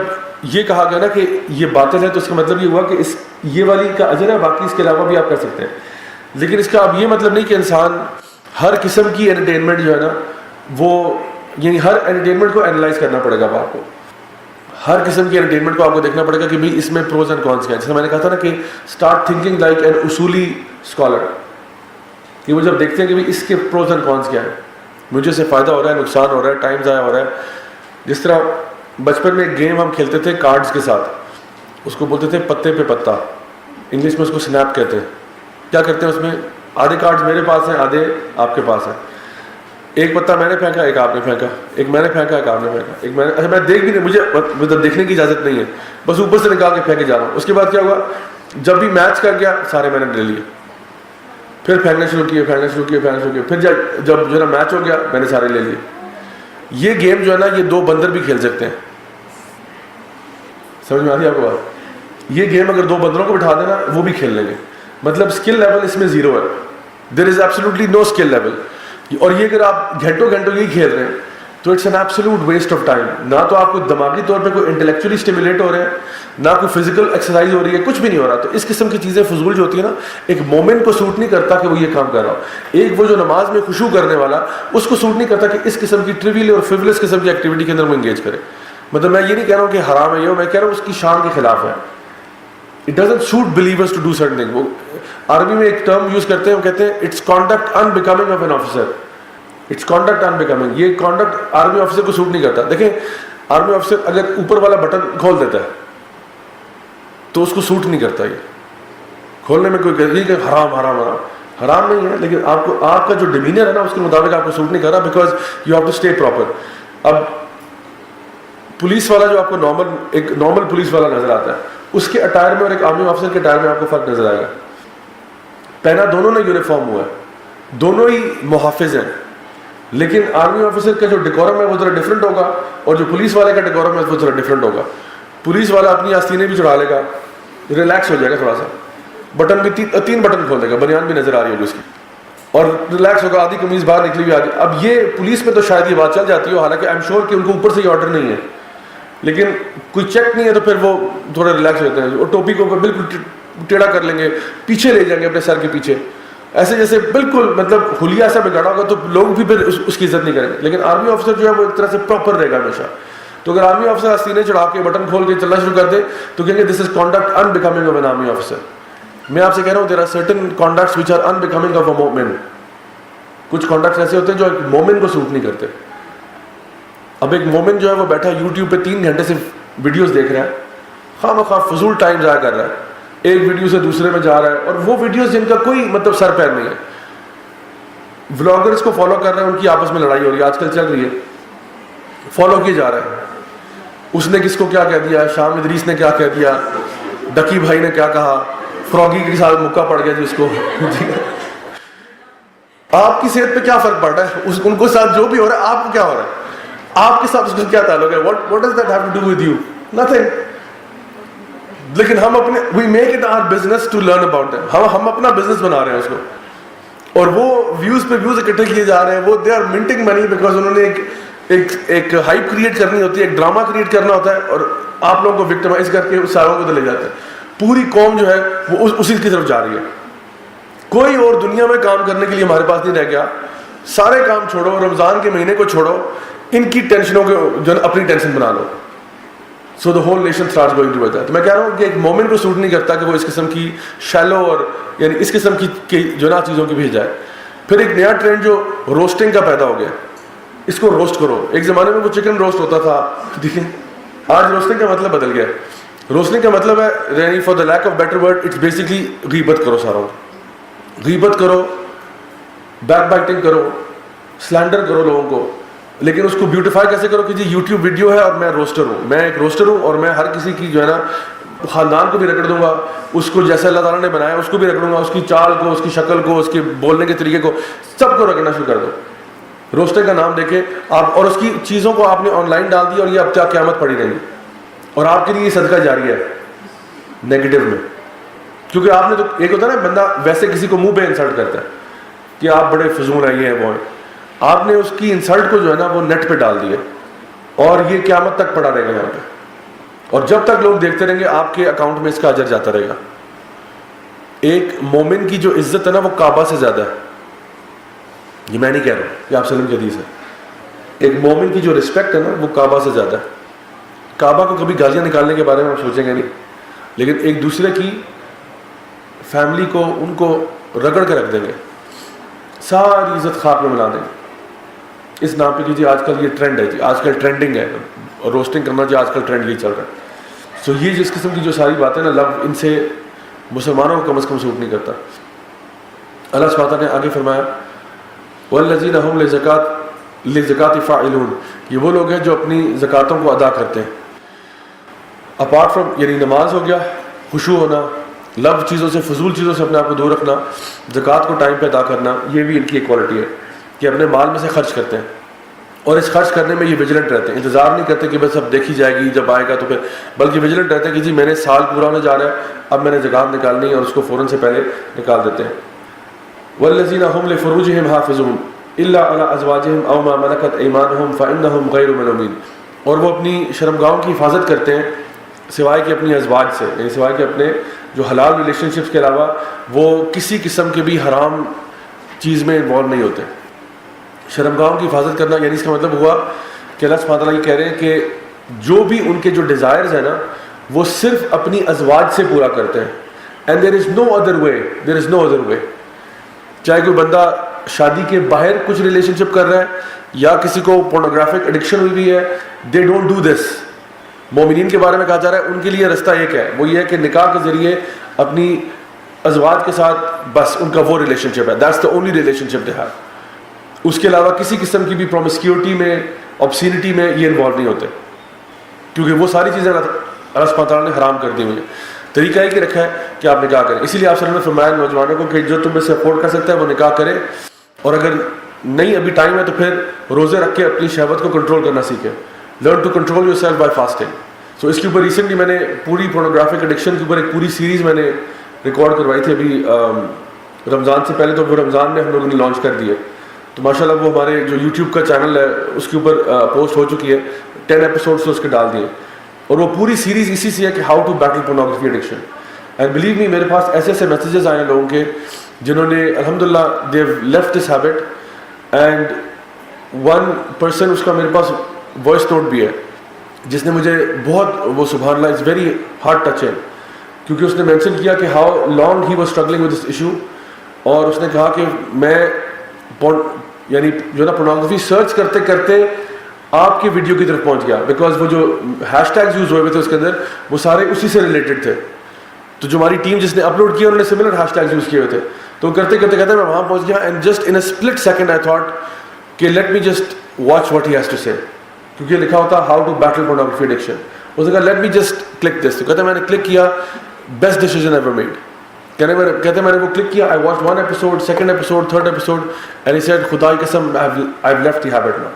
یہ کہا گیا نا کہ یہ باطل ہے تو اس کا مطلب یہ ہوا کہ یہ والی کا اجر ہے، باقی اس کے علاوہ بھی آپ کر سکتے ہیں. لیکن اس کا اب یہ مطلب نہیں کہ انسان ہر قسم کی انٹرٹینمنٹ جو ہے نا وہ یعنی ہر انٹرٹینمنٹ کو اینالائز کرنا پڑے گا. اب آپ کو ہر قسم کی انٹرٹینمنٹ کو آپ کو دیکھنا پڑے گا کہ بھائی اس میں پروز اینڈ کونس کیا ہے. جیسے میں نے کہا تھا نا کہ اسٹارٹ تھنکنگ لائک این اصولی اسکالر، کہ وہ جب دیکھتے ہیں کہ بھائی اس کے پروز اینڈ کونس کیا ہے، مجھے سے فائدہ ہو رہا ہے، نقصان ہو رہا ہے، ٹائم ضائع ہو رہا ہے. جس طرح بچپن میں ایک گیم ہم کھیلتے تھے کارڈز کے ساتھ، اس کو بولتے تھے پتے پہ پتا، انگلش میں اس کو سنیپ کہتے ہیں. کیا کرتے ہیں اس میں آدھے کارڈز میرے پاس ہیں، آدھے آپ کے پاس ہیں. ایک پتا میں نے پھینکا، ایک آپ نے پھینکا، ایک میں نے پھینکا، ایک آپ نے پھینکا، ایک میں نے اچھا میں دیکھ بھی نہیں، مجھے دیکھنے کی اجازت نہیں ہے، بس اوپر سے نکال کے پھینکے جا رہا ہوں. اس کے بعد کیا ہوا، جب بھی میچ کر گیا سارے میں نے لے لیے، پھر پھینکنا شروع کیے، پھر جب جو ہے نا میچ ہو گیا میں نے سارے لے لیے. یہ گیم جو ہے نا یہ دو بندر بھی کھیل سکتے ہیں. سمجھ میں آ رہی ہے آپ کو بات؟ یہ گیم اگر دو بندروں کو بٹھا دینا وہ بھی کھیل لیں گے. مطلب اسکل لیول اس میں زیرو ہے، there is absolutely no skill level. اور یہ اگر آپ گھنٹوں یہی کھیل رہے ہیں تو it's an absolute waste of time. نہ تو آپ کو دماغی طور پہ کوئی انٹلیکچولی اسٹیمولیٹ ہو رہے ہیں، نہ کوئی فزیکل ایکسرسائز ہو رہی ہے، کچھ بھی نہیں ہو رہا. تو اس قسم کی چیزیں فضول جو ہوتی ہیں نا، ایک مومن کو سوٹ نہیں کرتا کہ وہ یہ کام کر رہا ہو. ایک وہ جو نماز میں خشوع کرنے والا، اس کو سوٹ نہیں کرتا کہ اس قسم کی ٹریویل اور فیولس قسم کی ایکٹیویٹی کے اندر وہ انگیج کرے. مطلب میں یہ نہیں کہہ رہا ہوں کہ حرام ہے یہ، میں کہہ رہا ہوں اس کی شان کے خلاف ہے. It doesn't suit believers to do certain things. وہ عربی میں ایک ٹرم یوز کرتے ہیں، وہ کہتے ہیں it's conduct unbecoming of an officer. It's conduct unbecoming. یہ کانڈکٹ آرمی آفیسر کو سوٹ نہیں کرتا. دیکھیں آرمی آفیسر اگر اوپر والا بٹن کھول دیتا ہے تو اس کو سوٹ نہیں کرتا. یہ کھولنے میں کوئی یہ کہ حرام نہیں ہے، لیکن آپ کا جو ڈیمینر ہے نا اس کے مطابق آپ کو سوٹ نہیں کر رہا، because you have to stay proper. اب پولیس والا جو آپ کو ایک نارمل پولیس والا نظر آتا ہے، اس کے اٹائر میں اور ایک آرمی آفیسر کے اٹائر میں آپ کو فرق نظر آئے گا. پہنا دونوں نے یونیفارم ہوا ہے، دونوں ہی محافظ ہیں، لیکن آرمی آفیسر کا جو ڈیکورم ہے وہ ذرا ڈفرینٹ ہوگا اور جو پولیس والے کا ڈیکورم ہے وہ ذرا ڈفرینٹ ہوگا. پولیس والا اپنی آستینیں بھی چڑھا لے گا، ریلیکس ہو جائے گا تھوڑا سا، بٹن بھی تین بٹن کھول دے گا، بنیان بھی نظر آ رہی ہوگی اس کی، اور ریلیکس ہوگا، آدھی قمیض باہر نکلی ہوئی آدھی. اب یہ پولیس میں تو شاید یہ بات چل جاتی ہو، حالانکہ آئی ایم شیور کہ ان کو اوپر سے یہ آرڈر نہیں ہے، لیکن کوئی چیک نہیں ہے تو پھر وہ تھوڑا ریلیکس ہوتے ہیں. اور ٹوپی کو بالکل ٹیڑھا کر لیں گے، پیچھے لے جائیں گے اپنے سر کے پیچھے، ایسے جیسے بالکل مطلب حلیہ ایسا بگاڑا ہوگا تو لوگ بھی پھر اس کی عزت نہیں کریں گے. لیکن آرمی آفیسر جو ہے وہ ایک طرح سے پراپر رہے گا ہمیشہ. تو اگر آرمی آفیسر آستینیں چڑھا کے بٹن کھول کے چلنا شروع کر دے تو کہیں گے دس از conduct unbecoming of an army officer. میں آپ سے کہہ رہا ہوں there are certain conducts which are unbecoming of a mo'min. کچھ کانڈکٹس ایسے ہوتے ہیں جو ایک مومن کو سوٹ نہیں کرتے. اب ایک مومن جو ہے وہ بیٹھا یوٹیوب پہ 3 گھنٹے سے ویڈیوز دیکھ رہا ہے، خواہ مخواہ فضول ٹائم ضائع کر رہا ہے، ایک ویڈیو سے دوسرے میں جا رہا ہے، اور وہ ویڈیوز جن کا کوئی مطلب سر پیر نہیں ہے. ولاگرز کو فالو کر رہے ہیں، ان کی آپس میں لڑائی ہو رہی ہے، آج کل چل رہی ہے، فالو کیے جا رہے ہیں. اس نے کس کو کیا کہہ دیا، شام ادریس نے کیا کہہ دیا، ڈکی بھائی نے کیا کہا، فراگی کے ساتھ مکہ پڑ گیا جی اس کو. آپ کی صحت پہ کیا فرق پڑ رہا ہے؟ ان کو ساتھ جو بھی ہو رہا ہے آپ کو کیا ہو رہا ہے؟ آپ کے ساتھ اس کا کیا تعلق ہے؟ what does that have to do with you? Nothing. لیکن ہم اپنے we make it our business to learn about them. ہم اپنا بزنس بنا رہے ہیں اس کو, اور وہ ویوز پہ ویوز اکٹھے کیے جا رہے ہیں. وہ دے آر منٹنگ منی بیکاز انہوں نے ایک ہائپ کریٹ کرنی ہوتی ہے, ایک ڈرامہ کریٹ کرنا ہوتا ہے, اور آپ لوگوں کو وکٹمائز کر کے اس ساروں کو تو لے جاتے ہیں. پوری قوم جو ہے وہ اسی کی طرف جا رہی ہے. کوئی اور دنیا میں کام کرنے کے لیے ہمارے پاس نہیں رہ گیا. سارے کام چھوڑو, رمضان کے مہینے کو چھوڑو, ان کی ٹینشنوں کو جو ہے اپنی ٹینشن بنا لو. So the whole nation starts going to that. میں کہہ رہا ہوں کہ ایک مومن کو سوٹ نہیں کرتا کہ وہ اس قسم کی شیلو اور یعنی اس قسم کی جو نا چیزوں کی بھیج جائے. پھر ایک نیا ٹرینڈ جو روسٹنگ کا پیدا ہو گیا, اس کو روسٹ کرو. ایک زمانے میں وہ چکن روسٹ ہوتا تھا, دیکھیں آج روسٹنگ کا مطلب بدل گیا. روسٹنگ کا مطلب ہے یعنی for the lack of better word it's basically غیبت کرو. ساروں غیبت کرو, بیک بائٹنگ کرو, سلینڈر کرو لوگوں کو. لیکن اس کو بیوٹیفائی کیسے کرو کہ جی یوٹیوب ویڈیو ہے اور میں روسٹر ہوں, میں ایک روسٹر ہوں, اور میں ہر کسی کی جو ہے نا خاندان کو بھی رگڑ دوں گا, اس کو جیسے اللہ تعالیٰ نے بنایا اس کو بھی رگڑوں گا, اس کی چال کو, اس کی شکل کو, اس کے بولنے کے طریقے کو, سب کو رگڑنا شروع کر دو روسٹنگ کا نام دے کے آپ. اور اس کی چیزوں کو آپ نے آن لائن ڈال دی اور یہ اب کیا قیامت پڑی رہی, اور آپ کے لیے یہ صدقہ جاری ہے نیگیٹو میں. کیونکہ آپ نے تو ایک ہوتا ہے نا بندہ ویسے کسی کو منہ پہ انسلٹ کرتا ہے کہ آپ بڑے فضول ہیں, یہ ہیں وہ ہیں. آپ نے اس کی انسلٹ کو جو ہے نا وہ نیٹ پہ ڈال دیا, اور یہ قیامت تک پڑا رہے گا یہاں پہ, اور جب تک لوگ دیکھتے رہیں گے آپ کے اکاؤنٹ میں اس کا اجر جاتا رہے گا. ایک مومن کی جو عزت ہے نا وہ کعبہ سے زیادہ ہے. یہ میں نہیں کہہ رہا, یہ آپ سلم کی حدیث ہے. ایک مومن کی جو رسپیکٹ ہے نا وہ کعبہ سے زیادہ ہے. کعبہ کو کبھی گالیاں نکالنے کے بارے میں ہم سوچیں گے نہیں, لیکن ایک دوسرے کی فیملی کو ان کو رگڑ کے رکھ دیں گے, ساری عزت خاک میں ملا دیں گے. اس نام پہ کیجیے آج کل یہ ٹرینڈ ہے جی, آج کل ٹرینڈنگ ہے روسٹنگ کرنا جی, آج کل ٹرینڈ یہی چل رہا ہے. سو یہ جس قسم کی جو ساری باتیں نا لو, ان سے مسلمانوں کو کم از کم سوٹ نہیں کرتا. اللہ سبحانہ نے آگے فرمایا والذین هم للزکاۃ فاعلون, یہ وہ لوگ ہیں جو اپنی زکاتوں کو ادا کرتے ہیں. اپارٹ فرام یعنی نماز ہو گیا, خشوع ہونا, لو چیزوں سے, فضول چیزوں سے اپنے آپ کو دور رکھنا, زکوٰۃ کو ٹائم پہ ادا کرنا, یہ بھی ان کی ایک کوالٹی ہے کہ اپنے مال میں سے خرچ کرتے ہیں, اور اس خرچ کرنے میں یہ ویجیلنٹ رہتے ہیں. انتظار نہیں کرتے کہ بس اب دیکھی جائے گی جب آئے گا تو پھر, بلکہ ویجیلنٹ رہتے ہیں کہ جی میں نے سال پورا ہونے جا رہا ہے, اب میں نے زکوٰۃ نکالنی ہے, اور اس کو فوراً سے پہلے نکال دیتے ہیں. والذین هم لفروجهم حافظون الا علی ازواجهم او ما ملکت ایمانهم فانهم غیر ملومین, اور وہ اپنی شرمگاہوں کی حفاظت کرتے ہیں سوائے کہ اپنی ازواج سے, یعنی سوائے کہ اپنے جو حلال ریلیشن شپس کے علاوہ وہ کسی قسم کے بھی حرام چیز میں انوالو نہیں ہوتے. شرمگاہوں کی حفاظت کرنا یعنی اس کا مطلب ہوا کہ اللہ سبحانہ تعالیٰ یہ کہہ رہے ہیں کہ جو بھی ان کے جو ڈیزائرز ہیں نا وہ صرف اپنی ازواج سے پورا کرتے ہیں. And there is no other way, there is no other way. چاہے کوئی بندہ شادی کے باہر کچھ ریلیشن شپ کر رہا ہے یا کسی کو پورنوگرافک ایڈکشن ہوئی ہوئی ہے, دے ڈونٹ ڈو دس. مومنین کے بارے میں کہا جا رہا ہے ان کے لیے رستہ ایک ہے, وہ یہ ہے کہ نکاح کے ذریعے اپنی ازواج کے ساتھ بس ان کا وہ ریلیشن شپ ہے, that's the only relationship they have. اس کے علاوہ کسی قسم کی بھی پرومسکیورٹی میں, آبسینٹی میں یہ انوالو نہیں ہوتے, کیونکہ وہ ساری چیزیں اللہ سبحانہ تعالیٰ نے حرام کر دی ہوئی ہیں. طریقہ یہ کہ رکھا ہے کہ آپ نکاح کریں. اسی لیے آپ صلی اللہ علیہ وسلم نے فرمایا نوجوانوں کو کہ جو تمہیں سے افورڈ کر سکتا ہے وہ نکاح کرے, اور اگر نہیں ابھی ٹائم ہے تو پھر روزے رکھ کے اپنی شہوت کو کنٹرول کرنا سیکھے. Learn to control yourself by fasting. So اس کے اوپر ریسنٹلی میں نے پوری پورنوگرافک ایڈکشن کے اوپر ایک پوری سیریز میں نے ریکارڈ کروائی تھی ابھی رمضان سے پہلے, تو وہ رمضان میں ہم لوگوں نے لانچ کر دی ہے. تو ماشاء اللہ وہ ہمارے جو یوٹیوب کا چینل ہے اس کے اوپر پوسٹ ہو چکی ہے, 10 ایپیسوڈس اس کے ڈال دیے, اور وہ پوری سیریز اسی سے ہے کہ how to battle pornography addiction. And believe me میرے پاس ایسے ایسے میسیجز آئے ہیں لوگوں کے جنہوں نے الحمدللہ they have left this habit. And one person, اس کا میرے پاس وائس نوٹ بھی ہے, جس نے مجھے بہت وہ سبحان اللہ اٹس ویری ہارٹ ٹچنگ, کیونکہ اس نے مینشن کیا کہ how long he was struggling with this issue. اور اس نے کہا کہ میں یعنی جو نا پورنوگرافی سرچ کرتے کرتے آپ کی ویڈیو کی طرف پہنچ گیا, بیکاز وہ جو ہیش ٹیگز یوز ہوئے تھے اس کے اندر وہ سارے اسی سے ریلیٹڈ تھے. تو جو ہماری ٹیم جس نے اپلوڈ کیا انہوں نے سملر ہیش ٹیگز یوز کیے ہوئے تھے. تو کرتے کرتے کہتے میں وہاں پہنچ گیا, and just in a split second I thought کہ let me just watch what he has to say, کیونکہ لکھا ہوتا how to battle pornography addiction. اس نے کہا let me just click this. تو کہتے میں نے کلک کیا, بیسٹ ڈیسیژن ایور میڈ. کہتے میں نے وہ کلک کیا, I watched 1 episode, 2nd episode, 3rd episode, and he said خدا کی قسم I've left the habit now.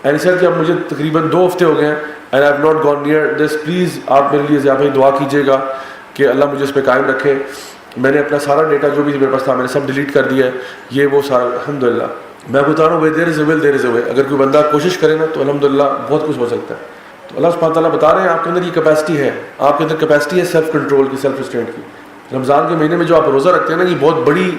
And he said کہ اب مجھے تقریباً 2 ہفتے ہو گئے ہیں and I've not gone near this. Please آپ میرے لیے زیادہ دعا کیجیے گا کہ اللہ مجھے اس پہ قائم رکھے. میں نے اپنا سارا ڈیٹا جو بھی میرے پاس تھا میں نے سب ڈیلیٹ کر دیا ہے, یہ وہ سارا. الحمدللہ میں بتا رہا ہوں دیر از اے ول دیر از اے وے. اگر کوئی بندہ کوشش کرے نا تو الحمدللہ بہت کچھ ہو سکتا ہے. تو اللہ سبحانہ تعالیٰ بتا رہے ہیں آپ کے اندر یہ کیپیسٹی ہے, آپ کے اندر کیپیسٹی ہے سیلف کنٹرول کی, سیلف ریسٹرینٹ کی. رمضان کے مہینے میں جو آپ روزہ رکھتے ہیں نا, یہ بہت بڑی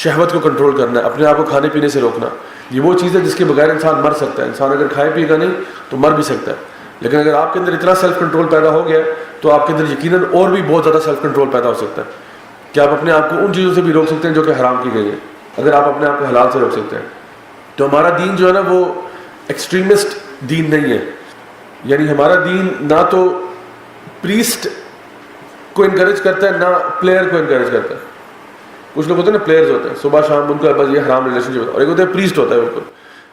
شہوت کو کنٹرول کرنا ہے, اپنے آپ کو کھانے پینے سے روکنا. یہ وہ چیز ہے جس کے بغیر انسان مر سکتا ہے. انسان اگر کھائے پیے گا نہیں تو مر بھی سکتا ہے, لیکن اگر آپ کے اندر اتنا سیلف کنٹرول پیدا ہو گیا تو آپ کے اندر یقیناً اور بھی بہت زیادہ سیلف کنٹرول پیدا ہو سکتا ہے کہ آپ اپنے آپ کو ان چیزوں سے بھی روک سکتے ہیں جو کہ حرام کی گئی ہیں, اگر آپ اپنے آپ کو حلال سے روک سکتے ہیں. تو ہمارا دین جو ہے نا وہ ایکسٹریمسٹ دین نہیں ہے. یعنی ہمارا دین نہ تو پریسٹ کو انکریج کرتا ہے نہ پلیئر کو انکریج کرتا ہے. کچھ لوگ ہوتے ہیں نا پلیئرز ہوتے ہیں, صبح شام ان کا بس یہ حرام ریلیشن شپ ہوتا ہے, اور ایک ہوتا ہے پریسٹ ہوتا ہے بالکل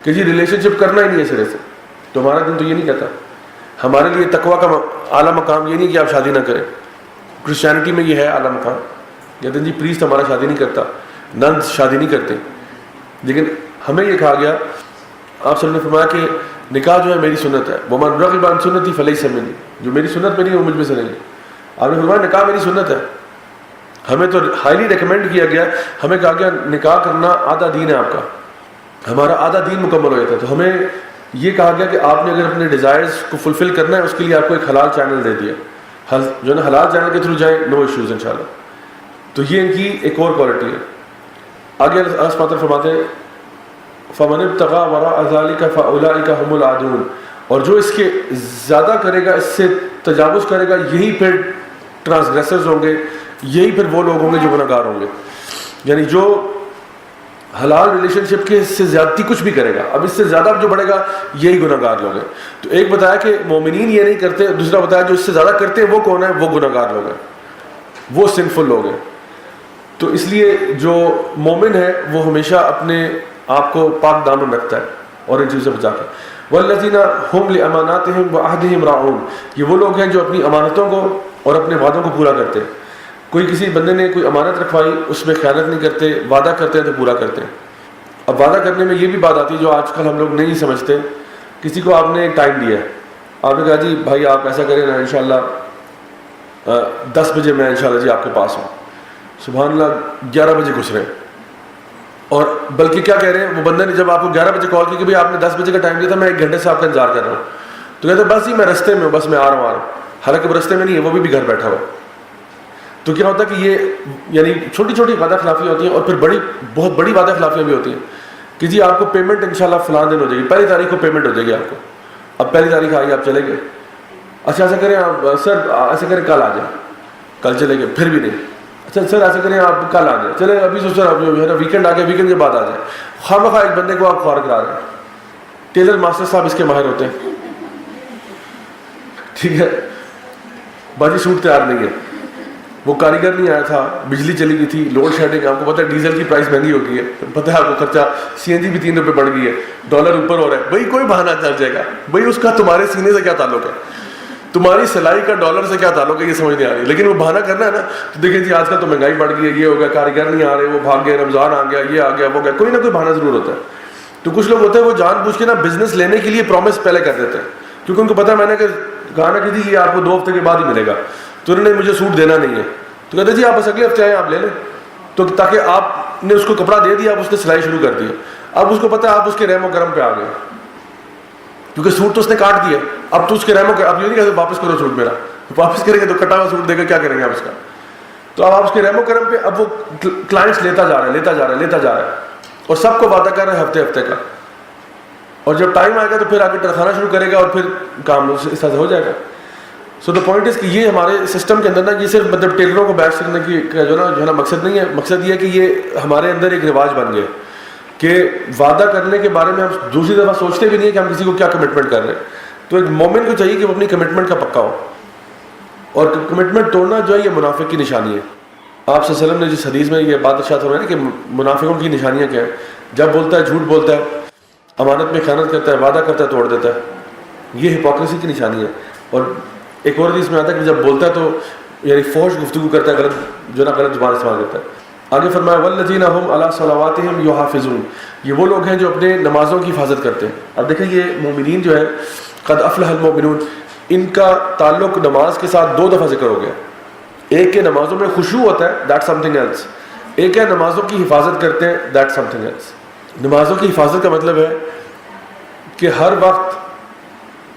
کہ جی ریلیشن شپ کرنا ہی نہیں ہے سرے سے. تو ہمارا دین تو یہ نہیں کہتا. ہمارے لیے تقویٰ کا اعلیٰ مقام یہ نہیں کہ آپ شادی نہ کریں. کرسچینٹی میں یہ ہے اعلیٰ مقام, کہتے ہیں جی پریسٹ ہمارا شادی نہیں کرتا, نن شادی نہیں کرتے. لیکن ہمیں یہ کہا گیا, آپ سب نے فرمایا کہ نکاح جو ہے میری سنت ہے. ومن رغب عن سنتی فلیس منی, جو میری سنت میں نہیں وہ مجھ میں سے نہیں. آپ نے فرمایا نکاح میری سنت ہے. ہمیں تو ہائیلی ریکمینڈ کیا گیا, ہمیں کہا گیا نکاح کرنا آدھا دین ہے آپ کا, ہمارا آدھا دین مکمل ہو جاتا ہے. تو ہمیں یہ کہا گیا کہ آپ نے اگر اپنے ڈیزائرز کو فلفل کرنا ہے اس کے لیے آپ کو ایک حلال چینل دے دیا, جو ہے نا حلال چینل کے تھرو جائیں, نو ایشوز انشاءاللہ. تو یہ ان کی ایک اور کوالٹی ہے. آگے اللہ سبحانہ فرماتے ہیں فَمَنِ ابْتَغَىٰ وَرَاءَ ذَٰلِكَ فَأُولَٰئِكَ هُمُ الْعَادُونَ, اور جو اس کے زیادہ کرے گا, اس سے تجاوز کرے گا, یہی پھر ٹرانسگریسرز ہوں گے, یہی پھر وہ لوگ ہوں گے جو گناہ گار ہوں گے. یعنی جو حلال ریلیشن شپ کے اس سے زیادتی کچھ بھی کرے گا, اب اس سے زیادہ جو بڑھے گا یہی گناہ گار لوگ ہیں. تو ایک بتایا کہ مومنین یہ نہیں کرتے, دوسرا بتایا جو اس سے زیادہ کرتے ہیں وہ کون ہے, وہ گناہ گار لوگ ہیں, وہ سنفل لوگ ہیں. تو اس لیے جو مومن ہے وہ ہمیشہ اپنے آپ کو پاک دامن رکھتا ہے اور ان چیزوں سے بچا کے. والذین هم لاماناتهم وعهدهم راعون, یہ وہ لوگ ہیں جو اپنی امانتوں کو اور اپنے وعدوں کو پورا کرتے ہیں. کوئی کسی بندے نے کوئی امانت رکھوائی, اس میں خیانت نہیں کرتے, وعدہ کرتے ہیں تو پورا کرتے ہیں. اب وعدہ کرنے میں یہ بھی بات آتی ہے جو آج کل ہم لوگ نہیں سمجھتے. کسی کو آپ نے ایک ٹائم دیا ہے, آپ نے کہا جی بھائی آپ ایسا کریں نا انشاءاللہ 10 بجے میں انشاءاللہ جی آپ کے پاس ہوں. سبحان اللہ 11 بجے گھس رہے ہیں, اور بلکہ کیا کہہ رہے ہیں, وہ بندے نے جب آپ کو 11 بجے کال کی کہ بھائی آپ نے 10 بجے کا ٹائم دیا تھا, میں 1 گھنٹے سے آپ کا انتظار کر رہا ہوں, تو کہتے ہیں بس ہی میں رستے میں ہوں, بس میں آ رہا ہوں. حالانکہ وہ رستے میں نہیں ہے, وہ بھی گھر بیٹھا ہوا. تو کیا ہوتا ہے کہ یہ یعنی چھوٹی چھوٹی وعدہ خلافیاں ہوتی ہیں, اور پھر بہت بڑی وعدہ خلافیاں بھی ہوتی ہیں کہ جی آپ کو پیمنٹ انشاءاللہ فلاں دن ہو جائے گی, 1 تاریخ کو پیمنٹ ہو جائے گی آپ کو. اب 1 تاریخ آئی, آپ چلے گئے, اچھا ایسا کریں آپ سر, ایسا کریں کل آ جائیں, کل چلے گئے, پھر بھی نہیں. اچھا سر ایسا کریں آپ کل آ جائیں, چلے ابھی سوچ رہے آپ جو ہے نا ویکینڈ آ گیا, ویکینڈ کے بعد آ جائیں. خواہ ایک بندے کو آپ خوار کرا رہے ہیں. ٹیلر ماسٹر صاحب اس کے ماہر ہوتے ہیں, ٹھیک ہے, باجی سوٹ تیار نہیں ہے, وہ کاریگر نہیں آیا تھا, بجلی چلی گئی تھی, لوڈ شیڈنگ, آپ کو پتہ ہے ڈیزل کی پرائس مہنگی ہو گئی ہے, پتہ ہے آپ کو خرچہ, سی این جی بھی 3 روپے بڑھ گئی ہے, ڈالر اوپر ہو رہا ہے. بھائی کوئی بہانہ چل جائے گا, بھائی اس کا تمہارے سینے سے کیا تعلق ہے, تمہاری سلائی کا ڈالر سے کیا تعلق ہے, یہ سمجھ نہیں آ رہی. لیکن وہ بہانہ کرنا ہے نا, تو دیکھیں جی آج کل تو مہنگائی بڑھ گئی ہے, یہ ہو گیا, کاریگر نہیں آ رہے, وہ بھاگ گئے, رمضان آ گیا, یہ آ گیا, وہ گیا, کوئی نہ کوئی بہانہ ضرور ہوتا ہے. تو کچھ لوگ ہوتے ہیں وہ جان بوجھ کے نا بزنس لینے کے لیے پرومس پہلے کر دیتے ہیں, کیونکہ ان کو پتہ ہے میں نے کہا نا کہ جی یہ آپ کو 2 ہفتے کے بعد ہی ملے گا, تو انہوں نے مجھے سوٹ دینا نہیں ہے, تو کہتے جی آپ بس اگلے ہفتے آئیں, آپ لے لیں. تو تاکہ آپ نے اس کو کپڑا دے دیا, اب اس نے سلائی شروع کر دی, اب اس کو پتہ ہے آپ اس کے رحم و کرم پہ آ گئے, کیونکہ سوٹ تو اس نے کاٹ دیا, اب تو اس کے رحم و کرم, اب یہ نہیں کہتے واپس کرو سوٹ میرا, واپس کریں گے تو کٹا ہوا سوٹ دے کر کیا کریں گے آپ اس کا. تو اب آپ اس کے رحم و کرم پہ, اب وہ کلائنٹس لیتا جا رہا ہے, اور سب کو وعدہ کر رہے ہیں ہفتے کا, اور جب ٹائم آئے گا تو پھر آگے ٹرکھانا شروع کرے گا, اور پھر کام اس طرح سے ہو جائے گا. سو دا پوائنٹ از کہ یہ ہمارے سسٹم کے اندر نا, یہ صرف مطلب ٹیلروں کو بیچ کرنے کی جو ہے نا مقصد نہیں ہے. مقصد یہ ہے کہ یہ ہمارے اندر ایک رواج بن گیا کہ وعدہ کرنے کے بارے میں ہم دوسری دفعہ سوچتے بھی نہیں کہ ہم کسی کو کیا کمٹمنٹ کر رہے ہیں. تو ایک مومن کو چاہیے کہ وہ اپنی کمٹمنٹ کا پکا ہو, اور کمٹمنٹ توڑنا جو ہے یہ منافق کی نشانی ہے. آپ صلی اللہ علیہ وسلم نے جس حدیث میں یہ بات ارشاد ہو رہا ہے کہ منافقوں کی نشانیاں کیا ہیں, جب بولتا ہے جھوٹ بولتا ہے, امانت میں خیانت کرتا ہے, وعدہ کرتا ہے توڑ دیتا ہے, یہ ہپوکریسی کی نشانی ہے. اور ایک اور حدیث میں آتا ہے کہ جب بولتا ہے تو یعنی فحش گفتگو کرتا ہے, غلط جو نا غلط زبان استعمال کرتا ہے. آگے فرمایا والذین هم علی صلواتہم یحافظون, یہ وہ لوگ ہیں جو اپنے نمازوں کی حفاظت کرتے ہیں. اب دیکھیں یہ مومنین جو ہے قد افلح المؤمنون, ان کا تعلق نماز کے ساتھ دو دفعہ ذکر ہو گیا. ایک کہ نمازوں میں خشوع ہوتا ہے, دیٹ سم تھنگ ایلس. ایک ہے نمازوں کی حفاظت کرتے ہیں, دیٹ سم تھنگ ایلس. نمازوں کی حفاظت کا مطلب ہے کہ ہر وقت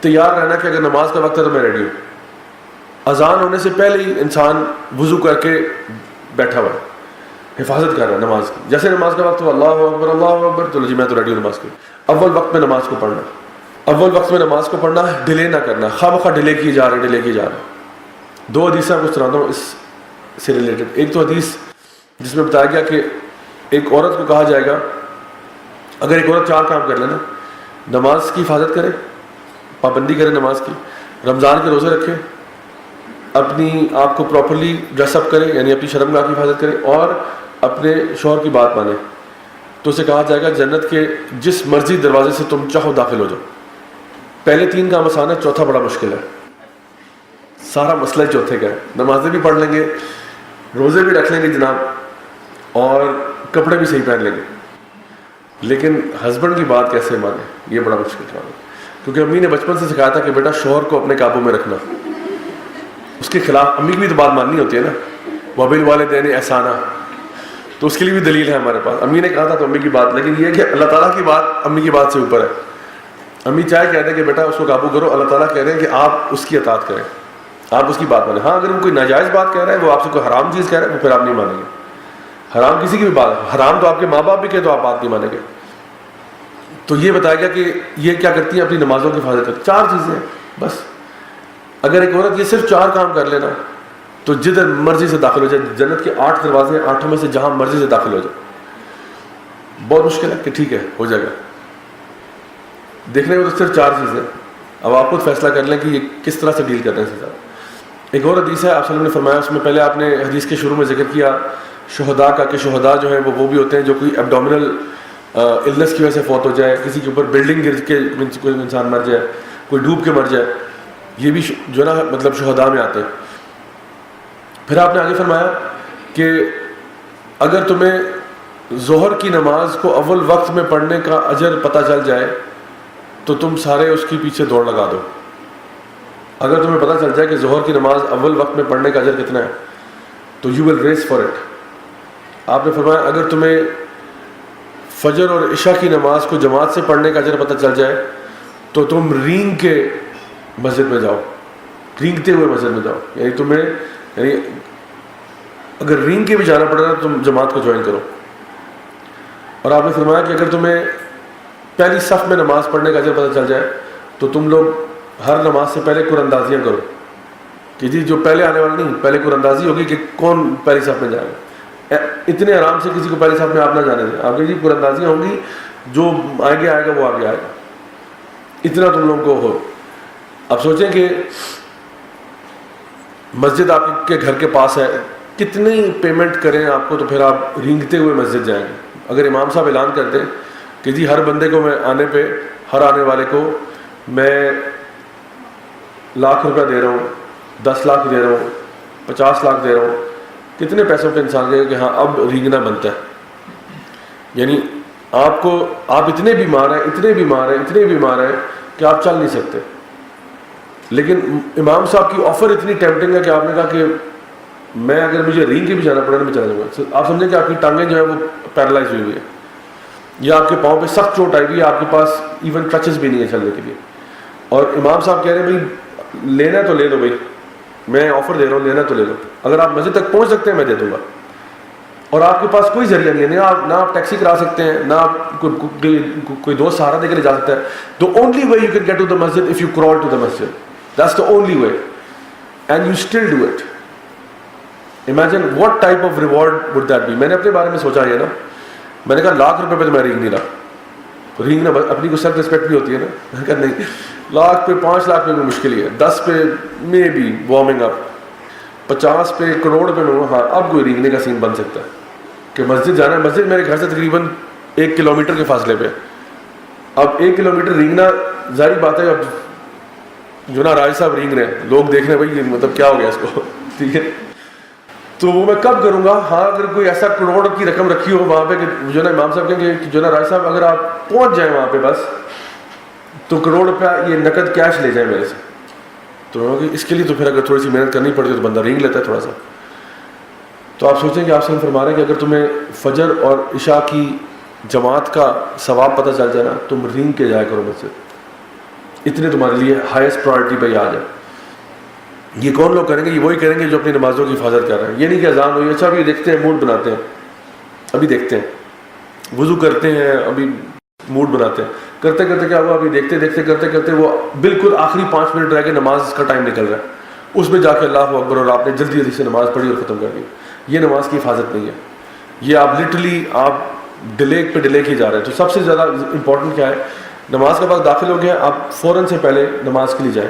تیار رہنا کہ اگر نماز کا وقت ہے تو میں ریڈی ہوں. اذان ہونے سے پہلے ہی انسان وضو کر کے بیٹھا ہوا ہے, حفاظت کر رہا ہے نماز کی. جیسے نماز کا وقت ہو اللہ اکبر, تو جی میں تو ریڈی ہوں نماز کی. اول وقت میں نماز کو پڑھنا, اول وقت میں نماز کو پڑھنا, ڈیلے نہ کرنا. خواہ مخواہ ڈیلے کیے جا رہے. دو حدیث آپ کو سناتا ہوں اس سے ریلیٹڈ. ایک تو حدیث جس میں بتایا گیا کہ ایک عورت کو کہا جائے گا, اگر ایک عورت 4 کام کر لے نا, نماز کی حفاظت کرے, پابندی کرے نماز کی, رمضان کے روزے رکھے, اپنی آپ کو پراپرلی ڈریس اپ کرے یعنی اپنی شرمگاہ کی حفاظت کرے, اور اپنے شوہر کی بات مانے, تو اسے کہا جائے گا جنت کے جس مرضی دروازے سے تم چاہو داخل ہو جاؤ. پہلے 3 کام آسان ہے, چوتھا بڑا مشکل ہے. سارا مسئلہ چوتھے کا ہے. نمازیں بھی پڑھ لیں گے, روزے بھی رکھ لیں گے جناب, اور کپڑے بھی صحیح پہن لیں گے, لیکن ہسبینڈ کی بات کیسے مانے, یہ بڑا مشکل کام ہے. کیونکہ امی نے بچپن سے سکھایا تھا کہ بیٹا شوہر کو اپنے قابو میں رکھنا, اس کے خلاف امی کی بھی تو بات ماننی ہوتی ہے نا. وبالوالدین احسانا, تو اس کے لیے بھی دلیل ہے ہمارے پاس. امی نے کہا تھا تو امی کی بات, لیکن یہ کہ اللہ تعالیٰ کی بات امی کی بات سے اوپر ہے. امی چاہے کہہ دیں کہ بیٹا اس کو قابو کرو, اللہ تعالیٰ کہہ رہے ہیں کہ آپ اس کی اطاعت کریں, آپ اس کی بات مانیں. ہاں اگر وہ کوئی ناجائز بات کہہ رہا ہے, وہ آپ سے کوئی حرام چیز کہہ رہا ہے, وہ پھر آپ نہیں مانیں گے. حرام کسی کی بھی بات, حرام تو آپ کے ماں باپ بھی کہے تو آپ بات نہیں مانیں گے. تو یہ بتایا گیا کہ یہ کیا کرتی ہیں, اپنی نمازوں کی حفاظت کرتی. 4 چیزیں ہیں بس. اگر ایک عورت یہ صرف 4 کام کر لینا تو جدھر مرضی سے داخل ہو جائے. جنت کے 8 دروازے ہیں, 8 میں سے جہاں مرضی سے داخل ہو جائے. بہت مشکل ہے کہ ٹھیک ہے ہو جائے گا. دیکھنے میں تو صرف 4 چیزیں. اب آپ خود فیصلہ کر لیں کہ یہ کس طرح سے ڈیل کرنے سے. ایک اور حدیث ہے, آپ صلی اللہ علیہ وسلم نے فرمایا, اس میں پہلے آپ نے حدیث کے شروع میں ذکر کیا شہداء کا, کہ شہداء جو ہیں وہ بھی ہوتے ہیں جو کوئی ایبڈومینل النس کی وجہ سے فوت ہو جائے, کسی کے اوپر بلڈنگ گر کے کوئی انسان مر جائے, کوئی ڈوب کے مر جائے. یہ بھی جو نا مطلب شہداء میں آتے ہیں. پھر آپ نے آگے فرمایا کہ اگر تمہیں ظہر کی نماز کو اول وقت میں پڑھنے کا اجر پتہ چل جائے تو تم سارے اس کے پیچھے دوڑ لگا دو. اگر تمہیں پتہ چل جائے کہ ظہر کی نماز اول وقت میں پڑھنے کا اجر کتنا ہے تو you will race for it. آپ نے فرمایا اگر تمہیں فجر اور عشاء کی نماز کو جماعت سے پڑھنے کا اجر پتہ چل جائے تو تم رینگ کے مسجد میں جاؤ, رینگتے ہوئے مسجد میں جاؤ. یعنی تمہیں یعنی اگر رینگ کے بھی جانا پڑے گا تو تم جماعت کو جوائن کرو. اور آپ نے فرمایا کہ اگر تمہیں پہلی صف میں نماز پڑھنے کا اجر پتہ چل جائے تو تم لوگ ہر نماز سے پہلے قرآن اندازیاں کرو کہ جی جو پہلے آنے والا نہیں, پہلے قرآن اندازی ہوگی کہ کون پہلی صف میں جائے گا. اتنے آرام سے کسی کو پہلی صف میں آپ نہ جانے دیں. آپ کے جی قرآن اندازیاں ہوں گی, جو آگے آئے گا وہ آگے آئے گا. اتنا تم لوگوں کو ہو. اب سوچیں کہ مسجد آپ کے گھر کے پاس ہے, کتنی پیمنٹ کریں آپ کو تو پھر آپ رینگتے ہوئے مسجد جائیں گے. اگر امام صاحب اعلان کر دیں کہ جی ہر بندے کو میں آنے پہ, ہر آنے والے کو میں 1,00,000 روپیہ دے رہا ہوں, 10 لاکھ دے رہا ہوں, 50 لاکھ دے رہا ہوں, کتنے پیسوں پہ انسان کہے کہ ہاں اب رینگنا بنتا ہے. یعنی آپ اتنے بیمار ہیں, اتنے بیمار ہیں, اتنے بیمار ہیں کہ آپ چل نہیں سکتے, لیکن امام صاحب کی آفر اتنی ٹیمپٹنگ ہے کہ آپ نے کہا کہ میں اگر مجھے رینگ کے بھی جانا پڑے میں چلا جاؤں گا. آپ سمجھیں کہ آپ کی ٹانگیں جو ہیں وہ پیرالائز ہوئی ہوئی ہے, یا آپ کے پاؤں پہ سخت چوٹ آئی ہوئی ہے, آپ کے پاس ایون کرچز بھی نہیں ہے چلنے کے لیے, اور امام صاحب کہہ رہے ہیں بھائی لینا تو لے لو, بھائی میں آفر دے رہا ہوں, لینا تو لے لو, اگر آپ مسجد تک پہنچ سکتے ہیں میں دے دوں گا. اور آپ کے پاس کوئی ذریعہ نہیں ہے, نہ آپ ٹیکسی کرا سکتے ہیں, نہ آپ کوئی دوست سہارا دے کے لے جا سکتا ہے. The only way you can get to the masjid if you crawl to the masjid. That's the only way. And you still do it. Imagine what type of reward would that be. میں نے اپنے بارے میں سوچا یہ نا, میں نے کہا 1,00,000 روپے پہ تو میں رینگ نہیں رہا. رینگ نہ اپنی کو سیلف ریسپیکٹ بھی ہوتی ہے نا. میں نے کہا نہیں, 1,00,000 پہ 5 لاکھ پہ بھی مشکل ہی ہے, 10 پہ میں بھی وارمنگ اپ, 50 پہ کروڑ پہ میں ہاں اب کوئی رینگنے کا سین بن سکتا ہے کہ مسجد جانا ہے. مسجد میرے گھر سے تقریباً 1 کلومیٹر کے فاصلے پہ. اب 1 کلومیٹر رینگنا ظاہری بات ہے, اب جو نا راج صاحب رینگ رہے ہیں, لوگ دیکھ رہے ہیں بھائی مطلب کیا ہو گیا اس کو, ٹھیک ہے. تو وہ میں کب کروں گا؟ ہاں اگر کوئی ایسا کروڑ کی رقم رکھی ہو وہاں پہ کہ جو نا امام صاحب کہیں گے جو نا راج صاحب اگر آپ پہنچ جائیں وہاں پہ بس تو کروڑ روپیہ یہ نقد کیش لے جائیں میرے سے. تو اس کے لیے تو پھر اگر تھوڑی سی محنت کرنی پڑتی ہے تو بندہ رینگ لیتا ہے تھوڑا سا. تو آپ سوچیں کہ آپ سے فرما رہے ہیں کہ اگر تمہیں فجر اور عشاء کی جماعت کا ثواب پتہ چل جائے نا تم رینگ کے جایا کرو مجھ سے, اتنے تمہارے لیے ہائیسٹ پرائرٹی پہ آ جائے. یہ کون لوگ کریں گے؟ یہ وہی کریں گے جو اپنی نمازوں کی حفاظت کر رہے ہیں. یہ نہیں کہ اذان ہوئی اچھا ابھی دیکھتے ہیں موڈ بناتے ہیں, ابھی دیکھتے ہیں وضو کرتے ہیں ابھی موڈ بناتے ہیں, کرتے کرتے کیا ہوا ابھی دیکھتے دیکھتے کرتے کرتے وہ بالکل آخری 5 منٹ رہ کے نماز کا ٹائم نکل رہا ہے, اس میں جا کے اللہ اکبر اور آپ نے جلدی جلدی سے نماز پڑھی اور ختم کر دی. یہ نماز کی حفاظت نہیں ہے, یہ آپ لٹرلی آپ ڈیلے پہ ڈیلے کی جا رہے ہیں. تو سب سے زیادہ امپورٹنٹ کیا ہے؟ نماز کا وقت داخل ہو گیا آپ فوراً سے پہلے نماز کے لیے جائیں.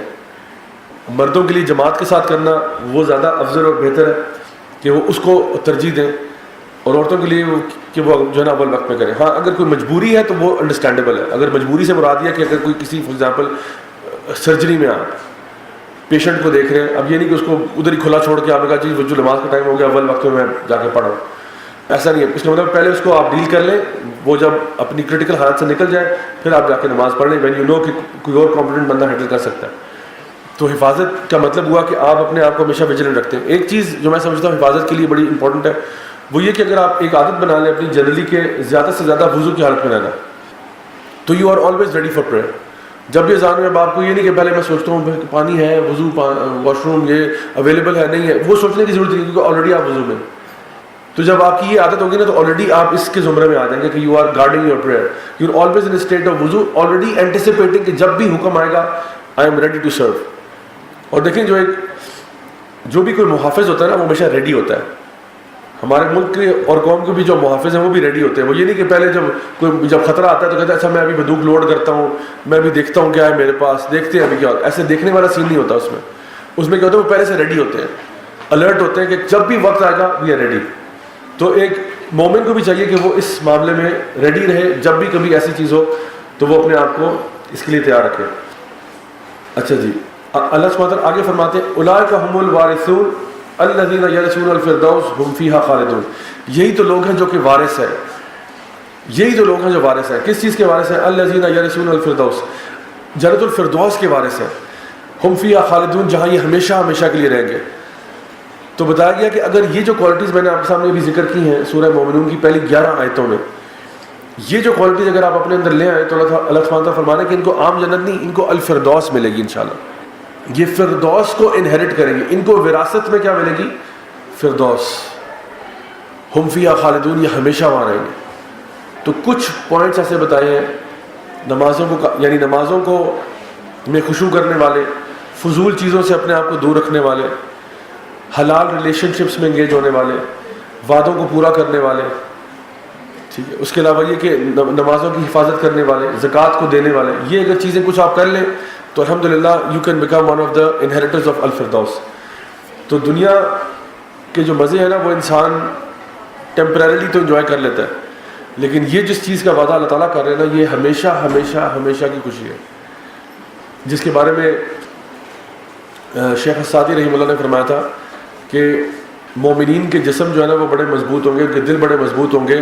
مردوں کے لیے جماعت کے ساتھ کرنا وہ زیادہ افضل اور بہتر ہے کہ وہ اس کو ترجیح دیں, اور عورتوں کے لیے کہ وہ جو ہے نا اول وقت میں کریں. ہاں اگر کوئی مجبوری ہے تو وہ انڈرسٹینڈیبل ہے. اگر مجبوری سے مراد یہ کہ اگر کوئی کسی فار ایگزامپل سرجری میں آپ پیشنٹ کو دیکھ رہے ہیں, اب یہ نہیں کہ اس کو ادھر ہی کھلا چھوڑ کے آپ نے کہا جی وہ جو نماز کا ٹائم ہو گیا اول وقت میں جا کے پڑھا, ایسا نہیں ہے. اس کا مطلب پہلے اس کو آپ ڈیل کر لیں, وہ جب اپنی کریٹیکل حالت سے نکل جائے پھر آپ جا کے نماز پڑھ لیں وین یو نو کہ کوئی اور کمپیٹنٹ بندہ ہینڈل کر سکتا ہے. تو حفاظت کا مطلب ہوا کہ آپ اپنے آپ کو ہمیشہ ویجیلنٹ رکھتے ہیں. ایک چیز جو میں سمجھتا ہوں حفاظت کے لیے بڑی امپورٹنٹ ہے وہ یہ کہ اگر آپ ایک عادت بنا لیں اپنی جنرلی کے زیادہ سے زیادہ وضو کی حالت میں رہنا, تو you are always ready for prayer. جب بھی اذان میں آپ کو یہ نہیں کہ پہلے میں سوچتا ہوں پانی ہے وضو واش روم یہ اویلیبل ہے نہیں ہے, وہ سوچنے کی ضرورت نہیں کیونکہ آلریڈی آپ وضو میں. تو جب آپ کی یہ عادت ہوگی نا تو آلریڈی آپ اس کے زمرے میں آ جائیں گے کہ you are guarding your prayer, you are always in state of وضو, آلریڈی اینٹیسپیٹنگ کہ جب بھی حکم آئے گا I am ready to serve. اور دیکھیں جو بھی کوئی محافظ ہوتا ہے نا وہ ہمیشہ ریڈی ہوتا ہے. ہمارے ملک کے اور قوم کے بھی جو محافظ ہیں وہ بھی ریڈی ہوتے ہیں. وہ یہ نہیں کہ پہلے جب خطرہ آتا ہے تو کہتا ہے اچھا میں ابھی بندوق لوڈ کرتا ہوں, میں ابھی دیکھتا ہوں کیا ہے میرے پاس, دیکھتے ہیں ابھی کیا ہوتا ہے. ایسے دیکھنے والا سین نہیں ہوتا اس میں کیا ہوتا ہے وہ پہلے سے ریڈی ہوتے ہیں, الرٹ ہوتے ہیں کہ جب بھی وقت آئے گا وی آر ریڈی. تو ایک مومن کو بھی چاہیے کہ وہ اس معاملے میں ریڈی رہے, جب بھی کبھی ایسی چیز ہو تو وہ اپنے آپ کو اس کے لیے تیار رکھے. اچھا جی, اللہ سبحانہ وتعالیٰ آگے فرماتے ہیں اولئک هم الوارثون الذین یرثون الفردوس هم فیہا خالدون. یہی تو لوگ ہیں جو کہ وارث ہیں, یہی تو لوگ ہیں جو وارث ہیں. کس چیز کے وارث ہیں؟ الذین یرثون الفردوس, جنت الفردوس کے وارث ہیں. هم فیہا خالدون, جہاں یہ ہمیشہ ہمیشہ کے لیے رہیں گے. تو بتایا گیا کہ اگر یہ جو کوالٹیز میں نے آپ کے سامنے بھی ذکر کی ہیں سورہ مومنون کی پہلی 11 آیتوں میں, یہ جو کوالٹیز اگر آپ اپنے اندر لے آئیں تو اللہ سبحانہ وتعالیٰ فرمانا کہ ان کو عام جنت نہیں, ان کو الفردوس ملے گی انشاءاللہ. یہ فردوس کو انہیرٹ کریں گے, ان کو وراثت میں کیا ملے گی؟ فردوس. ہم فیہا خالدون, یہ ہمیشہ وہاں رہیں گے. تو کچھ پوائنٹس ایسے بتائے ہیں نمازوں کو, یعنی نمازوں کو میں خشوع کرنے والے, فضول چیزوں سے اپنے آپ کو دور رکھنے والے, حلال ریلیشن شپس میں انگیج ہونے والے, وعدوں کو پورا کرنے والے, ٹھیک ہے. اس کے علاوہ یہ کہ نمازوں کی حفاظت کرنے والے, زکوٰۃ کو دینے والے, یہ اگر چیزیں کچھ آپ کر لیں تو الحمدللہ you can become one of the inheritors of الفردوس. تو دنیا کے جو مزے ہیں نا وہ انسان ٹیمپریریلی تو انجوائے کر لیتا ہے, لیکن یہ جس چیز کا وعدہ اللہ تعالیٰ کر رہے ہیں نا یہ ہمیشہ ہمیشہ ہمیشہ کی خوشی ہے, جس کے بارے میں شیخ السعدی رحمہ اللہ نے فرمایا تھا کہ مومنین کے جسم جو ہے نا وہ بڑے مضبوط ہوں گے, ان کے دل بڑے مضبوط ہوں گے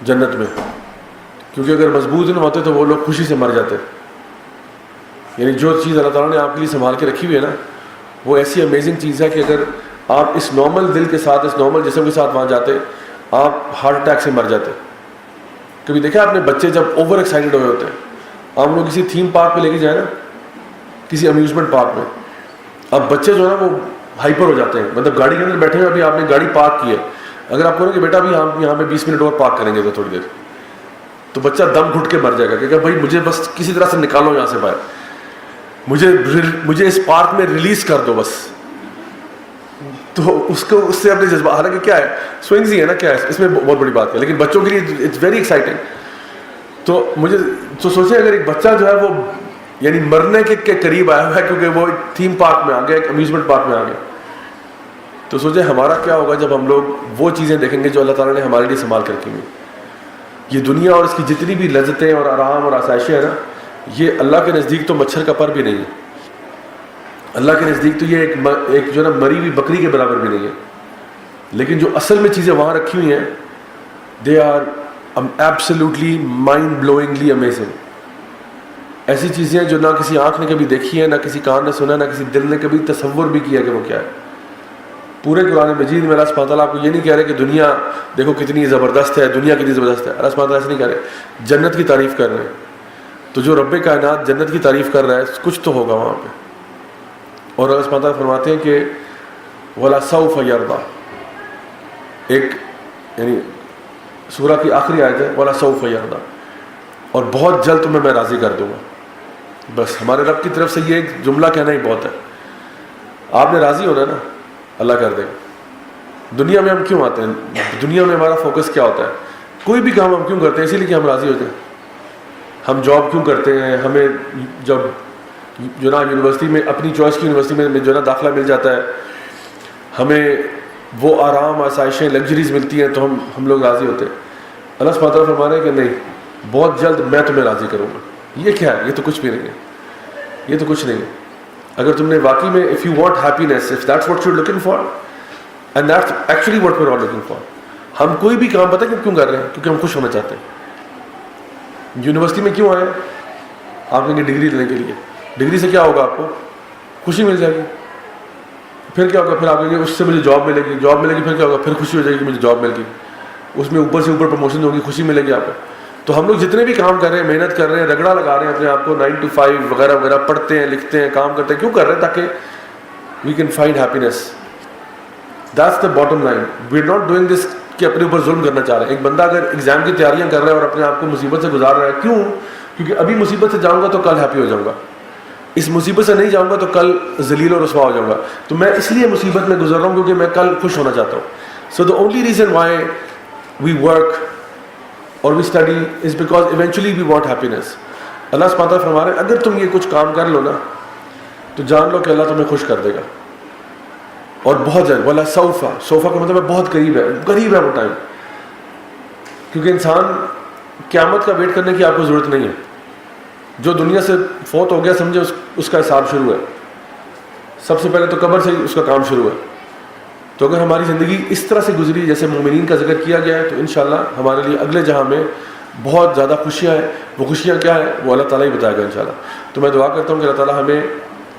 جنت میں, کیونکہ اگر مضبوط نہ ہوتے تو وہ لوگ خوشی سے مر جاتے. یعنی جو چیز اللہ تعالیٰ نے آپ کے لیے سنبھال کے رکھی ہوئی ہے نا وہ ایسی امیزنگ چیز ہے کہ اگر آپ اس نارمل دل کے ساتھ, اس نارمل جسم کے ساتھ وہاں جاتے آپ ہارٹ اٹیک سے مر جاتے. کبھی دیکھا آپ نے بچے جب اوور ایکسائٹیڈ ہوئے ہوتے ہیں, آپ لوگ کسی تھیم پارک پہ لے کے جائیں نا, کسی امیوزمنٹ پارک میں, اب بچے جو ہے نا وہ ہائپر ہو جاتے ہیں. مطلب گاڑی کے اندر بیٹھے ہوئے, ابھی آپ نے گاڑی پارک کی ہے, اگر آپ کہو کہ بیٹا ابھی ہم یہاں پہ 20 منٹ اور پارک کریں گے تو تھوڑی دیر, تو بچہ دم گھٹ کے مر جائے گا کہ بھائی مجھے بس کسی طرح سے نکالو یہاں سے باہر, مجھے اس پارک میں ریلیز کر دو بس. تو اس سے اپنے جذبہ, حالانکہ کیا ہے سوئنگز ہی ہے نا, کیا ہے اس میں بہت بڑی بات ہے, لیکن بچوں کے لیے اٹس ویری ایکسائٹنگ. تو مجھے تو سوچیں اگر ایک بچہ جو ہے وہ یعنی مرنے کے قریب آیا ہوا ہے کیونکہ وہ ایک تھیم پارک میں آ گیا, ایک امیوزمنٹ پارک میں آ گیا, تو سوچیں ہمارا کیا ہوگا جب ہم لوگ وہ چیزیں دیکھیں گے جو اللہ تعالیٰ نے ہمارے لیے سنبھال کر رکھی ہوئی. یہ دنیا اور اس کی جتنی بھی لذتیں اور آرام اور آسائشیں ہیں نا, یہ اللہ کے نزدیک تو مچھر کا پر بھی نہیں ہے. اللہ کے نزدیک تو یہ ایک جو ہے نا مری ہوئی بکری کے برابر بھی نہیں ہے. لیکن جو اصل میں چیزیں وہاں رکھی ہوئی ہیں they are absolutely mind blowingly amazing. ایسی چیزیں جو نہ کسی آنکھ نے کبھی دیکھی ہے, نہ کسی کان نے سنا, نہ کسی دل نے کبھی تصور بھی کیا کہ وہ کیا ہے. پورے قرآن مجید میں اللہ سبحانہ تعالیٰ آپ کو یہ نہیں کہہ رہے کہ دنیا دیکھو کتنی زبردست ہے, دنیا کتنی زبردست ہے. اللہ سبحانہ تعالیٰ ایسے نہیں کہہ رہے, جنت کی تعریف کر رہے ہیں. تو جو رب کائنات جنت کی تعریف کر رہا ہے کچھ تو ہوگا وہاں پہ. اور اللہ سبحانہ تعالیٰ فرماتے ہیں کہ وَلَسَوْفَ يَرْضَىٰ, ایک یعنی سورہ کی آخری آیت ہے وَلَسَوْفَ يَرْضَىٰ, اور بہت جلد تمہیں میں راضی کر دوں گا. بس ہمارے رب کی طرف سے یہ ایک جملہ کہنا ہی بہت ہے. آپ نے راضی ہونا ہے نا, اللہ کر دے گا. دنیا میں ہم کیوں آتے ہیں؟ دنیا میں ہمارا فوکس کیا ہوتا ہے؟ کوئی بھی کام ہم کیوں کرتے ہیں؟ اسی لیے کہ ہم راضی ہوتے ہیں. ہم جاب کیوں کرتے ہیں؟ ہمیں جب جو نا یونیورسٹی میں اپنی چوائس کی یونیورسٹی میں جو نا داخلہ مل جاتا ہے, ہمیں وہ آرام آسائشیں لگژریز ملتی ہیں تو ہم لوگ راضی ہوتے ہیں. اللہ سبحانہ تعالیٰ فرما رہے ہیں کہ نہیں, بہت جلد میں تمہیں راضی کروں گا. یہ کیا ہے؟ یہ تو کچھ بھی نہیں ہے, یہ تو کچھ نہیں ہے. اگر تم نے واقعی میں if you want happiness, if that's what you're looking for, and that's actually what we're all looking for. ہم کوئی بھی کام پتہ ہے کیوں کر رہے ہیں؟ کیونکہ ہم خوش ہونا چاہتے ہیں. یونیورسٹی میں کیوں آئے؟ آپ کہیں گے ڈگری لینے کے لیے. ڈگری سے کیا ہوگا؟ آپ کو خوشی مل جائے گی. پھر کیا ہوگا؟ پھر آپ کہیں گے اس سے مجھے جاب ملے گی. جاب ملے گی پھر کیا ہوگا؟ پھر خوشی ہو جائے گی کہ مجھے جاب مل گئی. اس میں اوپر سے اوپر پروموشن ہوگی, خوشی ملے گی آپ کو. تو ہم لوگ جتنے بھی کام کر رہے ہیں, محنت کر رہے ہیں, رگڑا لگا رہے ہیں اپنے آپ کو, 9 to 5 وغیرہ وغیرہ, پڑھتے ہیں, لکھتے ہیں, کام کرتے ہیں, کیوں کر رہے ہیں؟ تاکہ we can find happiness. That's the bottom line. We are not doing this کہ اپنے اوپر ظلم کرنا چاہ رہے ہیں. ایک بندہ اگر ایگزام کی تیاریاں کر رہا ہے اور اپنے آپ کو مصیبت سے گزار رہا ہے, کیوں؟ کیونکہ ابھی مصیبت سے جاؤں گا تو کل ہیپی ہو جاؤں گا, اس مصیبت سے نہیں جاؤں گا تو کل ذلیل و رسوا ہو جاؤں گا. تو میں اس لیے مصیبت میں گزر رہا ہوں کیونکہ میں کل خوش ہونا چاہتا ہوں. So the only reason why we work اور we study is because eventually we want happiness. اللہ سبحانہ تعالیٰ فرما رہے ہیں اگر تم یہ کچھ کام کر لو نا تو جان لو کہ اللہ تمہیں خوش کر دے گا. اور بہت جلد والا صوفہ کا مطلب ہے بہت قریب ہے, قریب ہے وہ ٹائم. کیونکہ انسان قیامت کا ویٹ کرنے کی آپ کو ضرورت نہیں ہے. جو دنیا سے فوت ہو گیا سمجھے اس کا حساب شروع ہے. سب سے پہلے تو قبر سے اس کا کام شروع ہے. تو اگر ہماری زندگی اس طرح سے گزری جیسے مومنین کا ذکر کیا گیا ہے تو انشاءاللہ ہمارے لیے اگلے جہاں میں بہت زیادہ خوشیاں ہیں. وہ خوشیاں کیا ہیں وہ اللہ تعالیٰ ہی بتائے گا انشاءاللہ. تو میں دعا کرتا ہوں کہ اللہ تعالیٰ ہمیں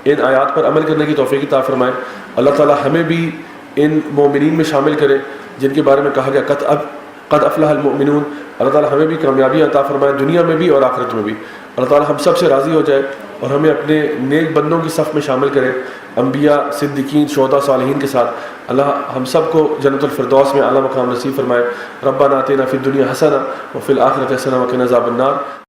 ان آیات پر عمل کرنے کی توفیق عطا فرمائے. اللہ تعالیٰ ہمیں بھی ان مومنین میں شامل کرے جن کے بارے میں کہا گیا قد افلح المؤمنون. اللہ تعالیٰ ہمیں بھی کامیابی عطا فرمائے دنیا میں بھی اور آخرت میں بھی. اللہ تعالیٰ ہم سب سے راضی ہو جائے اور ہمیں اپنے نیک بندوں کی صف میں شامل کرے, انبیاء, صدیقین, شہداء, صالحین کے ساتھ. اللہ ہم سب کو جنت الفردوس میں اعلیٰ مقام نصیب فرمائے. ربنا آتنا فی الدنیا حسنہ وفی الآخرۃ حسنہ وقنا عذاب النار.